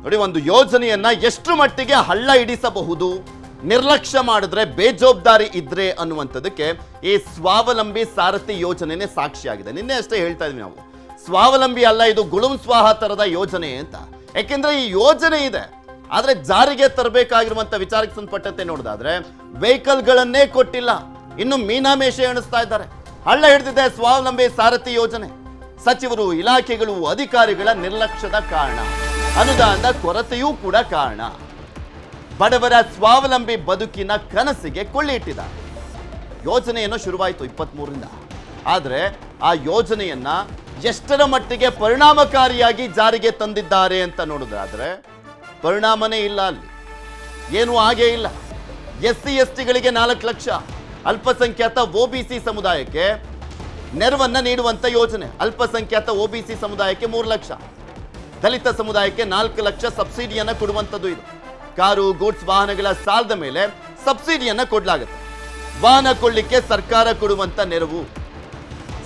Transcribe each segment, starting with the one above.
ನೋಡಿ, ಒಂದು ಯೋಜನೆಯನ್ನ ಎಷ್ಟು ಮಟ್ಟಿಗೆ ಹಳ್ಳ ಹಿಡಿಸಬಹುದು, ನಿರ್ಲಕ್ಷ್ಯ ಮಾಡಿದ್ರೆ, ಬೇಜವಾಬ್ದಾರಿ ಇದ್ರೆ ಅನ್ನುವಂಥದ್ದಕ್ಕೆ ಈ ಸ್ವಾವಲಂಬಿ ಸಾರಥಿ ಯೋಜನೆನೇ ಸಾಕ್ಷಿಯಾಗಿದೆ. ನಿನ್ನೆ ಅಷ್ಟೇ ಹೇಳ್ತಾ ಇದ್ವಿ ನಾವು, ಸ್ವಾವಲಂಬಿ ಅಲ್ಲ, ಇದು ಗುಳುಂ ಸ್ವಾಹ ತರದ ಯೋಜನೆ ಅಂತ. ಯಾಕೆಂದ್ರೆ ಈ ಯೋಜನೆ ಇದೆ, ಆದ್ರೆ ಜಾರಿಗೆ ತರಬೇಕಾಗಿರುವಂತ ವಿಚಾರಕ್ಕೆ ಸಂಬಂಧಪಟ್ಟಂತೆ ನೋಡಿದಾದ್ರೆ ವೆಹಿಕಲ್ಗಳನ್ನೇ ಕೊಟ್ಟಿಲ್ಲ, ಇನ್ನು ಮೀನಾಮೇಷ ಎಣಿಸ್ತಾ ಇದ್ದಾರೆ. ಹಳ್ಳ ಹಿಡಿದಿದೆ ಸ್ವಾವಲಂಬಿ ಸಾರಥಿ ಯೋಜನೆ. ಸಚಿವರು, ಇಲಾಖೆಗಳು, ಅಧಿಕಾರಿಗಳ ನಿರ್ಲಕ್ಷ್ಯದ ಕಾರಣ, ಅನುದಾನದ ಕೊರತೆಯೂ ಕೂಡ ಕಾರಣ. ಬಡವರ ಸ್ವಾವಲಂಬಿ ಬದುಕಿನ ಕನಸಿಗೆ ಕೊಳ್ಳಿ ಇಟ್ಟಿದ್ದಾರೆ. ಯೋಜನೆಯನ್ನು ಶುರುವಾಯಿತು 23ರಿಂದ, ಆದರೆ ಆ ಯೋಜನೆಯನ್ನ ಎಷ್ಟರ ಮಟ್ಟಿಗೆ ಪರಿಣಾಮಕಾರಿಯಾಗಿ ಜಾರಿಗೆ ತಂದಿದ್ದಾರೆ ಅಂತ ನೋಡಿದ್ರೆ ಪರಿಣಾಮನೇ ಇಲ್ಲ. ಅಲ್ಲಿ ಏನೂ ಹಾಗೇ ಇಲ್ಲ. SC STಗಳಿಗೆ 4 ಲಕ್ಷ, ಅಲ್ಪಸಂಖ್ಯಾತ OBC ಸಮುದಾಯಕ್ಕೆ ನೆರವನ್ನ ನೀಡುವಂತ ಯೋಜನೆ. ಅಲ್ಪಸಂಖ್ಯಾತ OBC ಸಮುದಾಯಕ್ಕೆ 3 ಲಕ್ಷ, ದಲಿತ ಸಮುದಾಯಕ್ಕೆ 4 ಲಕ್ಷ ಸಬ್ಸಿಡಿಯನ್ನ ಕೊಡುವಂಥದ್ದು. ಇದು ಕಾರು, ಗೂಡ್ಸ್ ವಾಹನಗಳ ಸಾಲದ ಮೇಲೆ ಸಬ್ಸಿಡಿಯನ್ನ ಕೊಡಲಾಗುತ್ತೆ. ವಾಹನ ಕೊಳ್ಳಿಕ್ಕೆ ಸರ್ಕಾರ ಕೊಡುವಂತ ನೆರವು,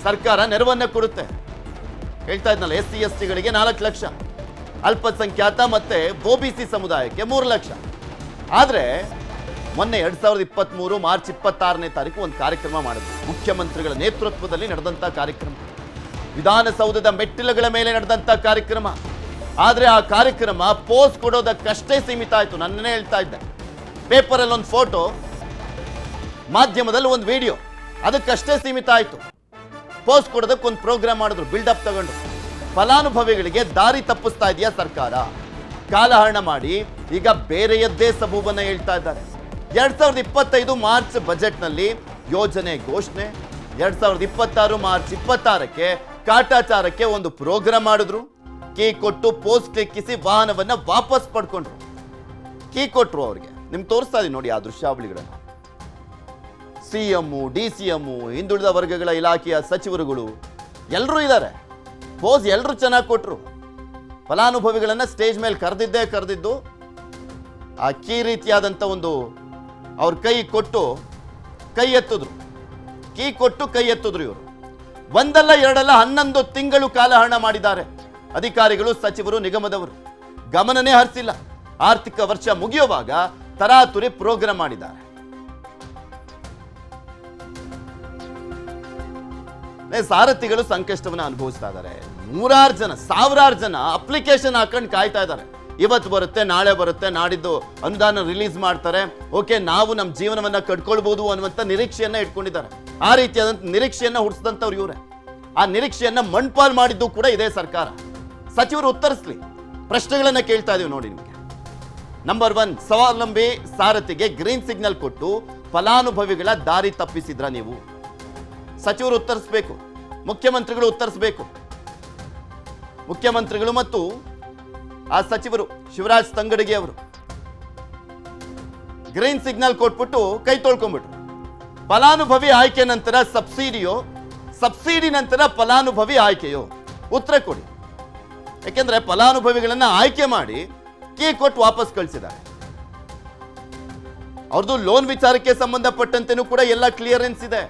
ಸರ್ಕಾರ ನೆರವನ್ನ ಕೊಡುತ್ತೆ. ಹೇಳ್ತಾ ಇದ್ನಲ್ಲ, SC STಗಳಿಗೆ 4 ಲಕ್ಷ, ಅಲ್ಪಸಂಖ್ಯಾತ ಮತ್ತೆ OBC ಸಮುದಾಯಕ್ಕೆ 3 ಲಕ್ಷ. ಆದರೆ ಮೊನ್ನೆ 2023 ಮಾರ್ಚ್ 26ನೇ ತಾರೀಕು ಒಂದು ಕಾರ್ಯಕ್ರಮ ಮಾಡಿದ್ರು. ಮುಖ್ಯಮಂತ್ರಿಗಳ ನೇತೃತ್ವದಲ್ಲಿ ನಡೆದಂಥ ಕಾರ್ಯಕ್ರಮ, ವಿಧಾನಸೌಧದ ಮೆಟ್ಟಿಲುಗಳ ಮೇಲೆ ನಡೆದಂಥ ಕಾರ್ಯಕ್ರಮ. ಆದರೆ ಆ ಕಾರ್ಯಕ್ರಮ ಪೋಸ್ ಕೊಡೋದಕ್ಕಷ್ಟೇ ಸೀಮಿತ ಆಯಿತು. ನನ್ನೇ ಹೇಳ್ತಾ ಇದ್ದೆ, ಪೇಪರಲ್ಲಿ ಒಂದು ಫೋಟೋ, ಮಾಧ್ಯಮದಲ್ಲಿ ಒಂದು ವಿಡಿಯೋ, ಅದಕ್ಕಷ್ಟೇ ಸೀಮಿತ ಆಯಿತು. ಪೋಸ್ ಕೊಡೋದಕ್ಕೆ ಒಂದು ಪ್ರೋಗ್ರಾಮ್ ಮಾಡಿದ್ರು, ಬಿಲ್ಡಪ್ ತಗೊಂಡು. ಫಲಾನುಭವಿಗಳಿಗೆ ದಾರಿ ತಪ್ಪಿಸ್ತಾ ಇದೆಯಾ ಸರ್ಕಾರ? ಕಾಲಹರಣ ಮಾಡಿ ಈಗ ಬೇರೆಯದ್ದೇ ಸಬೂಬನ್ನ ಹೇಳ್ತಾ ಇದ್ದಾರೆ. 2025 ಮಾರ್ಚ್ ಬಜೆಟ್ನಲ್ಲಿ ಯೋಜನೆ ಘೋಷಣೆ, 2026 ಮಾರ್ಚ್ 26ಕ್ಕೆ ಕಾಟಾಚಾರಕ್ಕೆ ಒಂದು ಪ್ರೋಗ್ರಾಮ್ ಮಾಡಿದ್ರು. ಕೀ ಕೊಟ್ಟು ಪೋಸ್ಟ್ ಕ್ಲಿಕ್ಕಿಸಿ ವಾಹನವನ್ನ ವಾಪಸ್ ಪಡ್ಕೊಂಡ್ರು. ಕೀ ಕೊಟ್ರು ಅವ್ರಿಗೆ. ನಿಮ್ಗೆ ತೋರಿಸ್ತಾ ಇದೀನಿ ನೋಡಿ ಆ ದೃಶ್ಯಾವಳಿಗಳನ್ನು. CM, DCM, ಹಿಂದುಳಿದ ವರ್ಗಗಳ ಇಲಾಖೆಯ ಸಚಿವರುಗಳು ಎಲ್ಲರೂ ಇದ್ದಾರೆ. ಪೋಸ್ ಎಲ್ಲರೂ ಚೆನ್ನಾಗಿ ಕೊಟ್ರು. ಫಲಾನುಭವಿಗಳನ್ನ ಸ್ಟೇಜ್ ಮೇಲೆ ಕರೆದಿದ್ದು ಆ ಕೀ ರೀತಿಯಾದಂಥ ಒಂದು ಅವ್ರ ಕೈ ಕೊಟ್ಟು ಕೈ ಎತ್ತಿದ್ರು. ಕೀ ಕೊಟ್ಟು ಕೈ ಎತ್ತಿದ್ರು. ಇವರು ಒಂದಲ್ಲ ಎರಡಲ್ಲ 11 ತಿಂಗಳು ಕಾಲಹರಣ ಮಾಡಿದ್ದಾರೆ ಅಧಿಕಾರಿಗಳು, ಸಚಿವರು, ನಿಗಮದವರು. ಗಮನನೇ ಹರಿಸಿಲ್ಲ. ಆರ್ಥಿಕ ವರ್ಷ ಮುಗಿಯುವಾಗ ತರಾತುರಿ ಪ್ರೋಗ್ರಾಮ್ ಮಾಡಿದ್ದಾರೆ. ಸಾರಥಿಗಳು ಸಂಕಷ್ಟವನ್ನು ಅನುಭವಿಸ್ತಾ ಇದ್ದಾರೆ. 100 ಜನ, 1000 ಜನ ಅಪ್ಲಿಕೇಶನ್ ಹಾಕೊಂಡು ಕಾಯ್ತಾ ಇದ್ದಾರೆ. ಇವತ್ತು ಬರುತ್ತೆ, ನಾಳೆ ಬರುತ್ತೆ, ನಾಡಿದ್ದು ಅನುದಾನ ರಿಲೀಸ್ ಮಾಡ್ತಾರೆ, ಓಕೆ ನಾವು ನಮ್ಮ ಜೀವನವನ್ನ ಕಟ್ಕೊಳ್ಬಹುದು ಅನ್ನುವಂಥ ನಿರೀಕ್ಷೆಯನ್ನ ಇಟ್ಕೊಂಡಿದ್ದಾರೆ. ಆ ರೀತಿಯಾದಂಥ ನಿರೀಕ್ಷೆಯನ್ನ ಹುಟ್ಟಿಸಿದಂಥವ್ರು ಇವರೇ. ಆ ನಿರೀಕ್ಷೆಯನ್ನ ಮಣ್ಪಾಲ್ ಮಾಡಿದ್ದು ಕೂಡ ಇದೇ ಸರ್ಕಾರ. ಸಚಿವರು ಉತ್ತರಿಸಲಿ, ಪ್ರಶ್ನೆಗಳನ್ನ ಕೇಳ್ತಾ ಇದೀವಿ ನೋಡಿ ನಿಮಗೆ. ನಂಬರ್ 1, ಸ್ವಾವಲಂಬಿ ಸಾರಥಿಗೆ ಗ್ರೀನ್ ಸಿಗ್ನಲ್ ಕೊಟ್ಟು ಫಲಾನುಭವಿಗಳ ದಾರಿ ತಪ್ಪಿಸಿದ್ರ ನೀವು? ಸಚಿವರು ಉತ್ತರಿಸಬೇಕು, ಮುಖ್ಯಮಂತ್ರಿಗಳು ಉತ್ತರಿಸಬೇಕು. ಮುಖ್ಯಮಂತ್ರಿಗಳು ಮತ್ತು ಆ ಸಚಿವರು ಶಿವರಾಜ್ ತಂಗಡಗಿ ಅವರು ಗ್ರೀನ್ ಸಿಗ್ನಲ್ ಕೊಟ್ಬಿಟ್ಟು ಕೈ ತೊಳ್ಕೊಂಡ್ಬಿಟ್ರು. ಫಲಾನುಭವಿ ಆಯ್ಕೆ ನಂತರ ಸಬ್ಸಿಡಿಯೋ, ಸಬ್ಸಿಡಿ ನಂತರ ಫಲಾನುಭವಿ ಆಯ್ಕೆಯೋ? ಉತ್ತರ ಕೊಡಿ. ಯಾಕೆಂದ್ರೆ ಫಲಾನುಭವಿಗಳನ್ನ ಆಯ್ಕೆ ಮಾಡಿ ಕೀ ಕೊಟ್ಟು ವಾಪಸ್ ಕಳಿಸಿದ್ದಾರೆ. ಅವ್ರದ್ದು ಲೋನ್ ವಿಚಾರಕ್ಕೆ ಸಂಬಂಧಪಟ್ಟಂತೆನೂ ಕೂಡ ಎಲ್ಲ ಕ್ಲಿಯರೆನ್ಸ್ ಇದೆ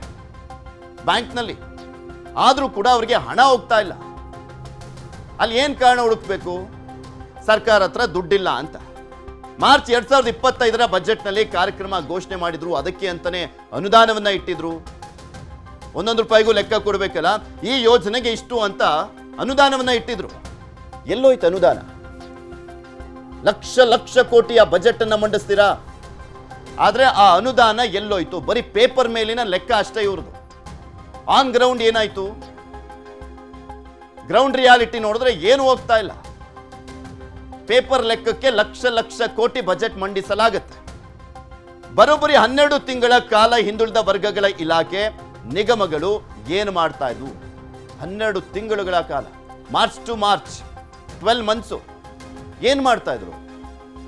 ಬ್ಯಾಂಕ್ನಲ್ಲಿ. ಆದ್ರೂ ಕೂಡ ಅವರಿಗೆ ಹಣ ಹೋಗ್ತಾ ಇಲ್ಲ. ಅಲ್ಲಿ ಏನ್ ಕಾರಣ ಹುಡುಕ್ಬೇಕು? ಸರ್ಕಾರ ಹತ್ರ ದುಡ್ಡಿಲ್ಲ ಅಂತ. ಮಾರ್ಚ್ 2025 ಬಜೆಟ್ನಲ್ಲಿ ಕಾರ್ಯಕ್ರಮ ಘೋಷಣೆ ಮಾಡಿದ್ರು. ಅದಕ್ಕೆ ಅಂತಾನೆ ಅನುದಾನವನ್ನ ಇಟ್ಟಿದ್ರು. 1 ರೂಪಾಯಿಗೂ ಲೆಕ್ಕ ಕೊಡಬೇಕಲ್ಲ. ಈ ಯೋಜನೆಗೆ ಇಷ್ಟು ಅಂತ ಅನುದಾನವನ್ನ ಇಟ್ಟಿದ್ರು. ಎಲ್ಲೋಯ್ತು ಅನುದಾನ? ಲಕ್ಷ ಲಕ್ಷ ಕೋಟಿಯ ಬಜೆಟ್ ಅನ್ನ ಮಂಡಿಸ್ತೀರಾ, ಆದ್ರೆ ಆ ಅನುದಾನ ಎಲ್ಲೋಯ್ತು? ಬರೀ ಪೇಪರ್ ಮೇಲಿನ ಲೆಕ್ಕ ಅಷ್ಟೇ ಇವ್ರದ್ದು. ಆನ್ ಗ್ರೌಂಡ್ ಏನಾಯ್ತು? ಗ್ರೌಂಡ್ ರಿಯಾಲಿಟಿ ನೋಡಿದ್ರೆ ಏನು ಹೋಗ್ತಾ ಇಲ್ಲ. ಪೇಪರ್ ಲೆಕ್ಕಕ್ಕೆ ಲಕ್ಷ ಲಕ್ಷ ಕೋಟಿ ಬಜೆಟ್ ಮಂಡಿಸಲಾಗುತ್ತೆ. ಬರೋಬ್ಬರಿ 12 ತಿಂಗಳ ಕಾಲ ಹಿಂದುಳಿದ ವರ್ಗಗಳ ಇಲಾಖೆ, ನಿಗಮಗಳು ಏನು ಮಾಡ್ತಾ ಇದ್ವು? 12 ತಿಂಗಳುಗಳ ಕಾಲ, ಮಾರ್ಚ್ ಟು ಮಾರ್ಚ್, 12 ಮಂತ್ಸು ಏನು ಮಾಡ್ತಾ ಇದ್ರು?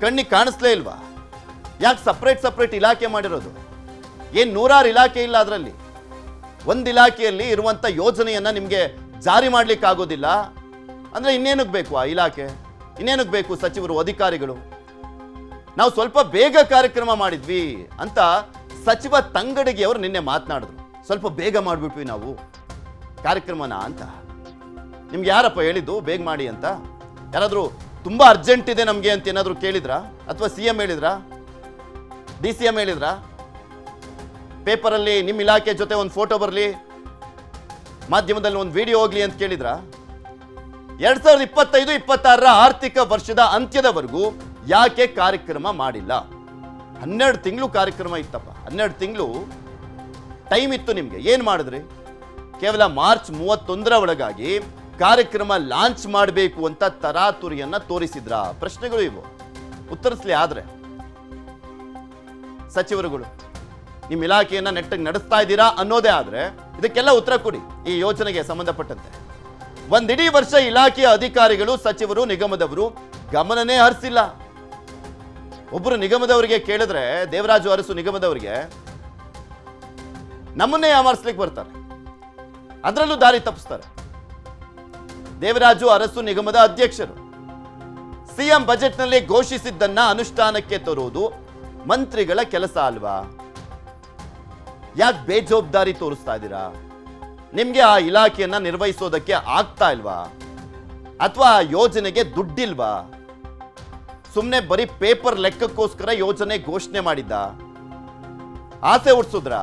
ಕಣ್ಣಿಗೆ ಕಾಣಿಸ್ಲೇ ಇಲ್ವಾ? ಯಾಕೆ ಸಪ್ರೇಟ್ ಇಲಾಖೆ ಮಾಡಿರೋದು? ಏನು 100 ಇಲಾಖೆ ಇಲ್ಲ ಅದರಲ್ಲಿ? ಒಂದು ಇಲಾಖೆಯಲ್ಲಿ ಇರುವಂಥ ಯೋಜನೆಯನ್ನ ನಿಮಗೆ ಜಾರಿ ಮಾಡ್ಲಿಕ್ಕೆ ಆಗೋದಿಲ್ಲ ಅಂದ್ರೆ ಇನ್ನೇನಕ್ಕೆ ಬೇಕು ಆ ಇಲಾಖೆ? ಇನ್ನೇನಕ್ಕೆ ಬೇಕು ಸಚಿವರು, ಅಧಿಕಾರಿಗಳು? ನಾವು ಸ್ವಲ್ಪ ಬೇಗ ಕಾರ್ಯಕ್ರಮ ಮಾಡಿದ್ವಿ ಅಂತ ಸಚಿವ ತಂಗಡಗಿ ಅವರು ನಿನ್ನೆ ಮಾತನಾಡಿದ್ರು. ಸ್ವಲ್ಪ ಬೇಗ ಮಾಡಿಬಿಟ್ವಿ ನಾವು ಕಾರ್ಯಕ್ರಮನ ಅಂತ. ನಿಮ್ಗೆ ಯಾರಪ್ಪ ಹೇಳಿದ್ದು ಬೇಗ ಮಾಡಿ ಅಂತ? ಯಾರಾದರೂ ತುಂಬಾ ಅರ್ಜೆಂಟ್ ಇದೆ ನಮಗೆ ಅಂತ ಏನಾದರೂ ಕೇಳಿದ್ರಾ? ಅಥವಾ CM ಹೇಳಿದ್ರಾ? DCM ಹೇಳಿದ್ರಾ? ಪೇಪರಲ್ಲಿ ನಿಮ್ಮ ಇಲಾಖೆ ಜೊತೆ ಒಂದು ಫೋಟೋ ಬರಲಿ, ಮಾಧ್ಯಮದಲ್ಲಿ ಒಂದು ವಿಡಿಯೋ ಹೋಗ್ಲಿ ಅಂತ ಕೇಳಿದ್ರಾ? 2025-26 ಆರ್ಥಿಕ ವರ್ಷದ ಅಂತ್ಯದವರೆಗೂ ಯಾಕೆ ಕಾರ್ಯಕ್ರಮ ಮಾಡಿಲ್ಲ? 12 ತಿಂಗಳು ಕಾರ್ಯಕ್ರಮ ಇತ್ತಪ್ಪ, 12 ತಿಂಗಳು ಟೈಮ್ ಇತ್ತು ನಿಮಗೆ. ಏನು ಮಾಡಿದ್ರಿ? ಕೇವಲ ಮಾರ್ಚ್ 31 ಒಳಗಾಗಿ ಕಾರ್ಯಕ್ರಮ ಲಾಂಚ್ ಮಾಡಬೇಕು ಅಂತ ತರಾತುರಿಯನ್ನ ತೋರಿಸಿದ್ರ? ಪ್ರಶ್ನೆಗಳು ಇವು, ಉತ್ತರಿಸ್ಲಿ. ಆದ್ರೆ ಸಚಿವರುಗಳು ನಿಮ್ಮ ಇಲಾಖೆಯನ್ನ ನೆಟ್ಟಗೆ ನಡೆಸ್ತಾ ಇದ್ದೀರಾ ಅನ್ನೋದೇ ಆದ್ರೆ ಇದಕ್ಕೆಲ್ಲ ಉತ್ತರ ಕೊಡಿ. ಈ ಯೋಜನೆಗೆ ಸಂಬಂಧಪಟ್ಟಂತೆ ಒಂದಿಡೀ ವರ್ಷ ಇಲಾಖೆಯ ಅಧಿಕಾರಿಗಳು, ಸಚಿವರು, ನಿಗಮದವರು ಗಮನನೇ ಹರಿಸಿಲ್ಲ. ಒಬ್ಬರು ನಿಗಮದವರಿಗೆ ಕೇಳಿದ್ರೆ, ದೇವರಾಜು ಅರಸು ನಿಗಮದವರಿಗೆ, ನಮ್ಮನ್ನೇ ಯಾಮಾರಿಸ್ಲಿಕ್ಕೆ ಬರ್ತಾರೆ, ಅದರಲ್ಲೂ ದಾರಿ ತಪ್ಪಿಸ್ತಾರೆ. ದೇವರಾಜು ಅರಸು ನಿಗಮದ ಅಧ್ಯಕ್ಷರು. CM ಬಜೆಟ್ನಲ್ಲಿ ಘೋಷಿಸಿದ್ದನ್ನ ಅನುಷ್ಠಾನಕ್ಕೆ ತರುವುದು ಮಂತ್ರಿಗಳ ಕೆಲಸ ಅಲ್ವಾ? ಯಾಕೆ ಬೇಜವಾಬ್ದಾರಿ ತೋರಿಸ್ತಾ ಇದ್ದೀರಾ? ನಿಮ್ಗೆ ಆ ಇಲಾಖೆಯನ್ನ ನಿರ್ವಹಿಸೋದಕ್ಕೆ ಆಗ್ತಾ ಇಲ್ವಾ? ಅಥವಾ ಆ ಯೋಜನೆಗೆ ದುಡ್ಡಿಲ್ವಾ? ಸುಮ್ಮನೆ ಬರೀ ಪೇಪರ್ ಲೆಕ್ಕಕ್ಕೋಸ್ಕರ ಯೋಜನೆ ಘೋಷಣೆ ಮಾಡಿದ್ದ? ಆಸೆ ಹುಟ್ಟಿಸಿದ್ರ?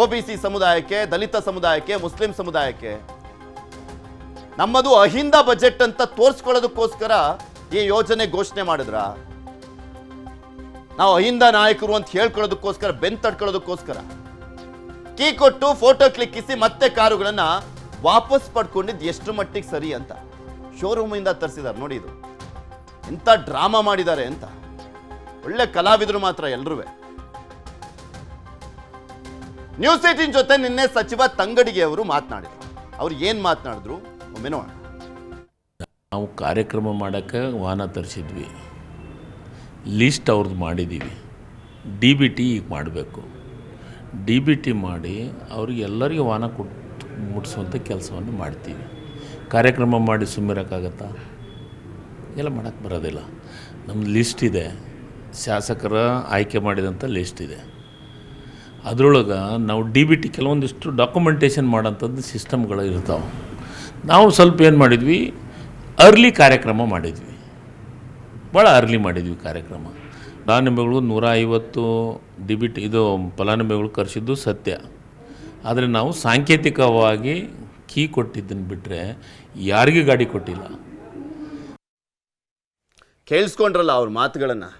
OBC ಸಮುದಾಯಕ್ಕೆ, ದಲಿತ ಸಮುದಾಯಕ್ಕೆ, ಮುಸ್ಲಿಂ ಸಮುದಾಯಕ್ಕೆ ನಮ್ಮದು ಅಹಿಂದ ಬಜೆಟ್ ಅಂತ ತೋರಿಸ್ಕೊಳ್ಳೋದಕ್ಕೋಸ್ಕರ ಈ ಯೋಜನೆ ಘೋಷಣೆ ಮಾಡಿದ್ರ? ನಾವು ಅಹಿಂದ ನಾಯಕರು ಅಂತ ಹೇಳ್ಕೊಳ್ಳೋದಕ್ಕೋಸ್ಕರ, ಬೆನ್ ತಡ್ಕೊಳ್ಳೋದಕ್ಕೋಸ್ಕರ ಕೀ ಕೊಟ್ಟು ಫೋಟೋ ಕ್ಲಿಕ್ಕಿಸಿ ಮತ್ತೆ ಕಾರುಗಳನ್ನ ವಾಪಸ್ ಪಡ್ಕೊಂಡಿದ್ದು ಎಷ್ಟು ಮಟ್ಟಿಗೆ ಸರಿ ಅಂತ ಶೋರೂಮ್ ಇಂದ ತರಿಸಿದ್ದಾರೆ ನೋಡಿ. ಇದು ಎಂತ ಡ್ರಾಮಾ ಮಾಡಿದ್ದಾರೆ ಅಂತ. ಒಳ್ಳೆ ಕಲಾವಿದರು ಮಾತ್ರ ಎಲ್ರೂ. ನ್ಯೂಸ್ 18 ಜೊತೆ ನಿನ್ನೆ ಸಚಿವ ತಂಗಡಿಗೆ ಅವರು ಮಾತನಾಡಿದ್ರು. ಅವ್ರು ಏನ್ ಮಾತನಾಡಿದ್ರು ಒಮ್ಮೆ ನೋಡೋಣ. ನಾವು ಕಾರ್ಯಕ್ರಮ ಮಾಡೋಕ್ಕೆ ವಾಹನ ತರಿಸಿದ್ವಿ, ಲಿಸ್ಟ್ ಅವ್ರದ್ದು ಮಾಡಿದ್ದೀವಿ. DBT ಈಗ ಮಾಡಬೇಕು. DBT ಮಾಡಿ ಅವ್ರಿಗೆ ಎಲ್ಲರಿಗೂ ವಾಹನ ಮುಟ್ಟಿಸುವಂಥ ಕೆಲಸವನ್ನು ಮಾಡ್ತೀವಿ. ಕಾರ್ಯಕ್ರಮ ಮಾಡಿ ಸುಮ್ಮಿರೋಕ್ಕಾಗತ್ತಾ? ಎಲ್ಲ ಮಾಡೋಕ್ಕೆ ಬರೋದಿಲ್ಲ. ನಮ್ಮದು ಲಿಸ್ಟ್ ಇದೆ, ಶಾಸಕರ ಆಯ್ಕೆ ಮಾಡಿದಂಥ ಲಿಸ್ಟ್ ಇದೆ. ಅದರೊಳಗೆ ನಾವು DBT ಕೆಲವೊಂದಿಷ್ಟು ಡಾಕ್ಯುಮೆಂಟೇಷನ್ ಮಾಡೋಂಥದ್ದು ಸಿಸ್ಟಮ್ಗಳು ಇರ್ತಾವೆ. ನಾವು ಸ್ವಲ್ಪ ಏನು ಮಾಡಿದ್ವಿ, ಅರ್ಲಿ ಕಾರ್ಯಕ್ರಮ ಮಾಡಿದ್ವಿ, ಭಾಳ ಅರ್ಲಿ ಮಾಡಿದ್ವಿ ಕಾರ್ಯಕ್ರಮ. ಫಲಾನುಭವಿಗಳು 150 DBT ಇದು ಫಲಾನುಭವಿಗಳು ಕರೆಸಿದ್ದು ಸತ್ಯ. ಆದರೆ ನಾವು ಸಾಂಕೇತಿಕವಾಗಿ ಕೀ ಕೊಟ್ಟಿದ್ದನ್ನು ಬಿಟ್ಟರೆ ಯಾರಿಗೂ ಗಾಡಿ ಕೊಟ್ಟಿಲ್ಲ. ಕೇಳಿಸ್ಕೊಂಡ್ರಲ್ಲ ಅವ್ರ ಮಾತುಗಳನ್ನು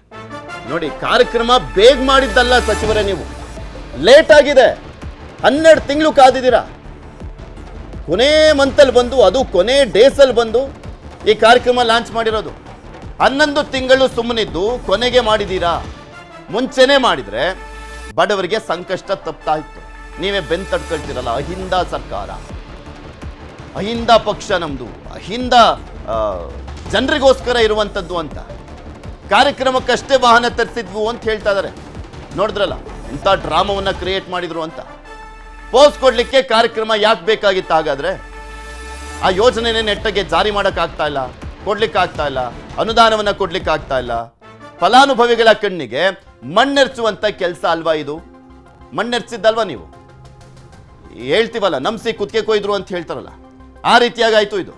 ನೋಡಿ. ಕಾರ್ಯಕ್ರಮ ಬೇಗ ಮಾಡಿದ್ದಲ್ಲ ಸಚಿವರೇ, ನೀವು ಲೇಟ್ ಆಗಿದೆ. 12 ತಿಂಗಳು ಕಾದಿದ್ದೀರಾ. ಕೊನೆ ಮಂತಲ್ಲಿ ಬಂದು, ಅದು ಕೊನೆ ಡೇಸಲ್ಲಿ ಬಂದು ಈ ಕಾರ್ಯಕ್ರಮ ಲಾಂಚ್ ಮಾಡಿರೋದು. 11 ತಿಂಗಳು ಸುಮ್ಮನಿದ್ದು ಕೊನೆಗೆ ಮಾಡಿದ್ದೀರಾ. ಮುಂಚೆನೇ ಮಾಡಿದ್ರೆ ಬಡವರಿಗೆ ಸಂಕಷ್ಟ ತಪ್ತಾ ಇತ್ತು. ನೀವೇ ಬೆನ್ ತಡ್ಕೊಳ್ತೀರಲ್ಲ, ಅಹಿಂದ ಸರ್ಕಾರ, ಅಹಿಂದ ಪಕ್ಷ ನಮ್ದು, ಅಹಿಂದ ಜನರಿಗೋಸ್ಕರ ಇರುವಂಥದ್ದು ಅಂತ. ಕಾರ್ಯಕ್ರಮಕ್ಕಷ್ಟೇ ವಾಹನ ತರಿಸಿದ್ವು ಅಂತ ಹೇಳ್ತಾ ಇದ್ದಾರೆ. ನೋಡಿದ್ರಲ್ಲ ಇಂಥ ಡ್ರಾಮವನ್ನು ಕ್ರಿಯೇಟ್ ಮಾಡಿದ್ರು ಅಂತ. ಪೋಸ್ಟ್ ಕೊಡ್ಲಿಕ್ಕೆ ಕಾರ್ಯಕ್ರಮ ಯಾಕೆ ಬೇಕಾಗಿತ್ತು? ಹಾಗಾದ್ರೆ ಆ ಯೋಜನೆನೇ ನೆಟ್ಟಗೆ ಜಾರಿ ಮಾಡೋಕ್ಕಾಗ್ತಾ ಇಲ್ಲ, ಕೊಡ್ಲಿಕ್ಕಾಗ್ತಾ ಇಲ್ಲ, ಅನುದಾನವನ್ನು ಕೊಡ್ಲಿಕ್ಕಾಗ್ತಾ ಇಲ್ಲ. ಫಲಾನುಭವಿಗಳ ಕಣ್ಣಿಗೆ ಮಣ್ಣೆರ್ಚುವಂಥ ಕೆಲಸ ಅಲ್ವಾ ಇದು? ಮಣ್ಣೆರ್ಚಿದ್ದಲ್ವಾ ನೀವು? ಹೇಳ್ತೀವಲ್ಲ, ನಂಬಿಸಿ ಕುತ್ತಿಗೆ ಕೊಯ್ದ್ರು ಅಂತ ಹೇಳ್ತಾರಲ್ಲ, ಆ ರೀತಿಯಾಗಾಯ್ತು ಇದು.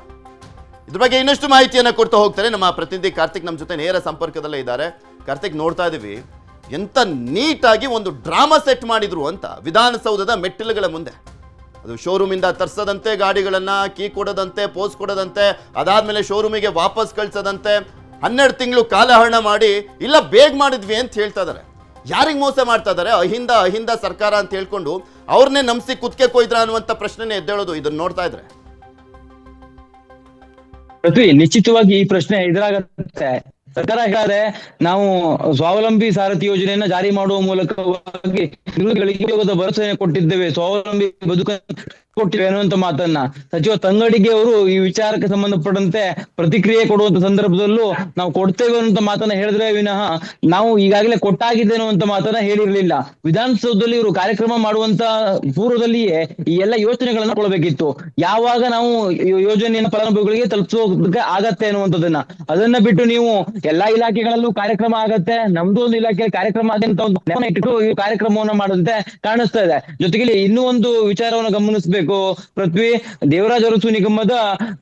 ಇದ್ರ ಬಗ್ಗೆ ಇನ್ನಷ್ಟು ಮಾಹಿತಿಯನ್ನು ಕೊಡ್ತಾ ಹೋಗ್ತಾರೆ ನಮ್ಮ ಪ್ರತಿನಿಧಿ ಕಾರ್ತಿಕ್. ನಮ್ಮ ಜೊತೆ ನೇರ ಸಂಪರ್ಕದಲ್ಲೇ ಇದ್ದಾರೆ. ಕಾರ್ತಿಕ್, ನೋಡ್ತಾ ಇದ್ದೀವಿ ಎಂತ ನೀಟಾಗಿ ಒಂದು ಡ್ರಾಮಾ ಸೆಟ್ ಮಾಡಿದ್ರು ಅಂತ ವಿಧಾನಸೌಧದ ಮೆಟ್ಟಿಲುಗಳ ಮುಂದೆ. ಅದು ಶೋರೂಮಿಂದ ತರಿಸದಂತೆ, ಗಾಡಿಗಳನ್ನು ಕೀ ಕೊಡೋದಂತೆ, ಪೋಸ್ ಕೊಡೋದಂತೆ, ಅದಾದಮೇಲೆ ಶೋರೂಮಿಗೆ ವಾಪಸ್ ಕಳಿಸೋದಂತೆ, 12 ತಿಂಗಳು ಕಾಲಹರಣ ಮಾಡಿ ಇಲ್ಲ ಬೇಗ ಮಾಡಿದ್ವಿ ಅಂತ ಹೇಳ್ತಾ ಇದ್ದಾರೆ. ಯಾರಿಗೆ ಮೋಸ ಮಾಡ್ತಾ ಇದ್ದಾರೆ? ಅಹಿಂದ ಸರ್ಕಾರ ಅಂತ ಹೇಳ್ಕೊಂಡು ಅವ್ರನ್ನೇ ನಂಬಿಸಿ ಕುತ್ತಿಗೆ ಕೊಯ್ದ್ರ ಅನ್ನುವಂಥ ಪ್ರಶ್ನೆನೇ ಎದ್ದೇಳೋದು ಇದನ್ನ ನೋಡ್ತಾ ಇದ್ರೆ. ನಿಶ್ಚಿತವಾಗಿ ಈ ಪ್ರಶ್ನೆ ಎದುರಾಗತ್ತೆ. ಸರ್ಕಾರ ಹೇಳಿದ್ರೆ ನಾವು ಸ್ವಾವಲಂಬಿ ಸಾರಥಿ ಯೋಜನೆಯನ್ನ ಜಾರಿ ಮಾಡುವ ಮೂಲಕವಾಗಿ ಉದ್ಯೋಗದ ಭರವಸೆಯನ್ನು ಕೊಟ್ಟಿದ್ದೇವೆ, ಸ್ವಾವಲಂಬಿ ಬದುಕ ಕೊಟ್ಟಿವೆ ಅನ್ನುವಂತ ಮಾತನ್ನ ಸಚಿವ ತಂಗಡಿಗೆ ಅವರು ಈ ವಿಚಾರಕ್ಕೆ ಸಂಬಂಧಪಟ್ಟಂತೆ ಪ್ರತಿಕ್ರಿಯೆ ಕೊಡುವಂತ ಸಂದರ್ಭದಲ್ಲೂ ನಾವು ಕೊಡ್ತೇವೆ ಅನ್ನುವಂತ ಮಾತನ್ನ ಹೇಳಿದ್ರೆ ವಿನಃ ನಾವು ಈಗಾಗಲೇ ಕೊಟ್ಟಾಗಿದೆ ಅನ್ನುವಂತ ಮಾತನ್ನ ಹೇಳಿರ್ಲಿಲ್ಲ. ವಿಧಾನಸೌಧದಲ್ಲಿ ಇವರು ಕಾರ್ಯಕ್ರಮ ಮಾಡುವಂತ ಪೂರ್ವದಲ್ಲಿಯೇ ಈ ಎಲ್ಲ ಯೋಜನೆಗಳನ್ನ ಕೊಡಬೇಕಿತ್ತು. ಯಾವಾಗ ನಾವು ಯೋಜನೆಯನ್ನು ಫಲಾನುಭವಿಗಳಿಗೆ ತಲುಪಿಸೋದಕ್ಕೆ ಆಗತ್ತೆ ಅನ್ನುವಂಥದ್ದನ್ನ, ಅದನ್ನ ಬಿಟ್ಟು ನೀವು ಎಲ್ಲಾ ಇಲಾಖೆಗಳಲ್ಲೂ ಕಾರ್ಯಕ್ರಮ ಆಗತ್ತೆ, ನಮ್ದು ಒಂದು ಇಲಾಖೆ ಕಾರ್ಯಕ್ರಮ ಆದಂತ ಒಂದು ಇಟ್ಟು ಈ ಕಾರ್ಯಕ್ರಮವನ್ನ ಮಾಡುವಂತೆ ಕಾಣಿಸ್ತಾ ಇದೆ. ಜೊತೆಗೆ ಇನ್ನೂ ಒಂದು ವಿಚಾರವನ್ನು ಗಮನಿಸಬೇಕು. ಹೇಳ್ಬೇಕು ಪೃಥ್ವಿ, ದೇವರಾಜ ಅರಸು ನಿಗಮದ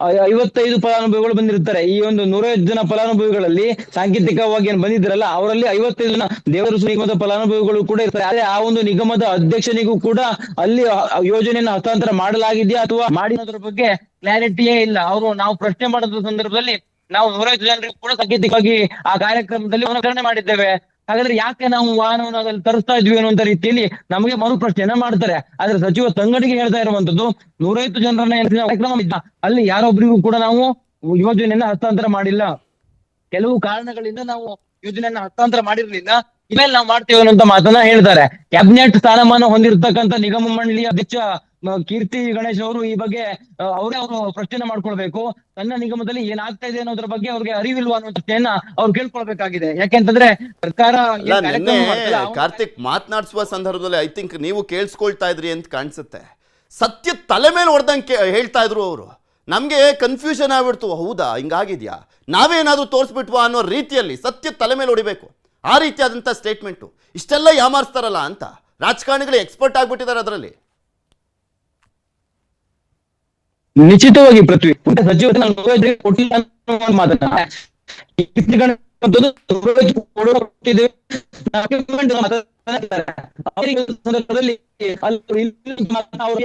55 ಫಲಾನುಭವಿಗಳು ಬಂದಿರ್ತಾರೆ. ಈ ಒಂದು 150 ಜನ ಫಲಾನುಭವಿಗಳಲ್ಲಿ ಸಾಂಕೇತಿಕವಾಗಿ ಏನ್ ಬಂದಿದ್ರಲ್ಲ, ಅವರಲ್ಲಿ 55 ಜನ ದೇವರಸು ನಿಗಮದ ಫಲಾನುಭವಿಗಳು ಕೂಡ ಇರ್ತಾರೆ. ಆದ್ರೆ ಆ ಒಂದು ನಿಗಮದ ಅಧ್ಯಕ್ಷನಿಗೂ ಕೂಡ ಅಲ್ಲಿ ಯೋಜನೆಯನ್ನು ಹಸ್ತಾಂತರ ಮಾಡಲಾಗಿದೆಯಾ ಅಥವಾ ಮಾಡಿರೋದ್ರ ಬಗ್ಗೆ ಕ್ಲಾರಿಟಿಯೇ ಇಲ್ಲ. ನಾವು ಪ್ರಶ್ನೆ ಮಾಡಿದ ಸಂದರ್ಭದಲ್ಲಿ ನಾವು 150 ಜನರಿಗೂ ಕೂಡ ಸಾಂಕೇತಿಕವಾಗಿ ಆ ಕಾರ್ಯಕ್ರಮದಲ್ಲಿ ಅನುಕರಣೆ ಮಾಡಿದ್ದೇವೆ, ಹಾಗಾದ್ರೆ ಯಾಕೆ ನಾವು ವಾಹನವನ್ನು ಅದ್ರಲ್ಲಿ ತರಿಸ್ತಾ ಇದ್ವಿ ಅನ್ನುವಂತ ರೀತಿಯಲ್ಲಿ ನಮಗೆ ಮರು ಪ್ರಶ್ನೆಯನ್ನ ಮಾಡ್ತಾರೆ. ಆದ್ರೆ ಸಚಿವ ತಂಗಡಿಗೆ ಹೇಳ್ತಾ ಇರುವಂತದ್ದು 150 ಜನರನ್ನ ಕಾರ್ಯಕ್ರಮ ಇದ್ದ ಅಲ್ಲಿ ಯಾರೊಬ್ಬರಿಗೂ ಕೂಡ ನಾವು ಯೋಜನೆಯನ್ನ ಹಸ್ತಾಂತರ ಮಾಡಿಲ್ಲ. ಕೆಲವು ಕಾರಣಗಳಿಂದ ನಾವು ಯೋಜನೆಯನ್ನ ಹಸ್ತಾಂತರ ಮಾಡಿರ್ಲಿಲ್ಲ, ಇಮೇಲೆ ನಾವು ಮಾಡ್ತೇವೆ ಅನ್ನುವಂತ ಮಾತನ್ನ ಹೇಳ್ತಾರೆ. ಕ್ಯಾಬಿನೆಟ್ ಸ್ಥಾನಮಾನ ಹೊಂದಿರತಕ್ಕಂತ ನಿಗಮ ಮಂಡಳಿಯ ಅಧ್ಯಕ್ಷ ಕೀರ್ತಿ ಗಣೇಶ್ ಅವರು ಈ ಬಗ್ಗೆ ಅವರು ಪ್ರಶ್ನೆ ಮಾಡ್ಕೊಳ್ಬೇಕು. ತನ್ನ ನಿಗಮದಲ್ಲಿ ಏನಾಗ್ತಾ ಇದೆ ಅನ್ನೋದ್ರ ಬಗ್ಗೆ ಅವ್ರಿಗೆ ಅರಿವಿಲ್ವಾ ಅನ್ನೋ ಪ್ರಶ್ನೆಯನ್ನ ಅವ್ರು ಕೇಳ್ಕೊಳ್ಬೇಕಾಗಿದೆ. ಯಾಕೆಂತಂದ್ರೆ ಸರ್ಕಾರ ಕಾರ್ತಿಕ್ ಮಾತನಾಡಿಸುವ ಸಂದರ್ಭದಲ್ಲಿ ಐ ಥಿಂಕ್ ನೀವು ಕೇಳಿಸ್ಕೊಳ್ತಾ ಇದ್ರಿ ಅಂತ ಕಾಣಿಸುತ್ತೆ. ಸತ್ಯ ತಲೆ ಮೇಲೆ ಹೊಡೆದಂಗೆ ಹೇಳ್ತಾ ಇದ್ರು ಅವರು. ನಮಗೆ ಕನ್ಫ್ಯೂಷನ್ ಆಗ್ಬಿಡ್ತು, ಹೌದಾ ಹಿಂಗಾಗಿದ್ಯಾ, ನಾವೇನಾದ್ರೂ ತೋರಿಸ್ಬಿಟ್ವಾ ಅನ್ನೋ ರೀತಿಯಲ್ಲಿ ಸತ್ಯ ತಲೆ ಮೇಲೆ ಹೊಡಿಬೇಕು. ಆ ರೀತಿಯಾದಂಥ ಸ್ಟೇಟ್ಮೆಂಟು. ಇಷ್ಟೆಲ್ಲ ಯಾಮಾರಿಸ್ತಾರಲ್ಲ ಅಂತ ರಾಜಕಾರಣಿಗಳು ಎಕ್ಸ್ಪರ್ಟ್ ಆಗ್ಬಿಟ್ಟಿದ್ದಾರೆ ಅದರಲ್ಲಿ. ನಿಶ್ಚಿತವಾಗಿ ಪೃಥ್ವಿ ಸಚಿವ ಕೊಟ್ಟಿಲ್ಲ ಮಾತನ್ನ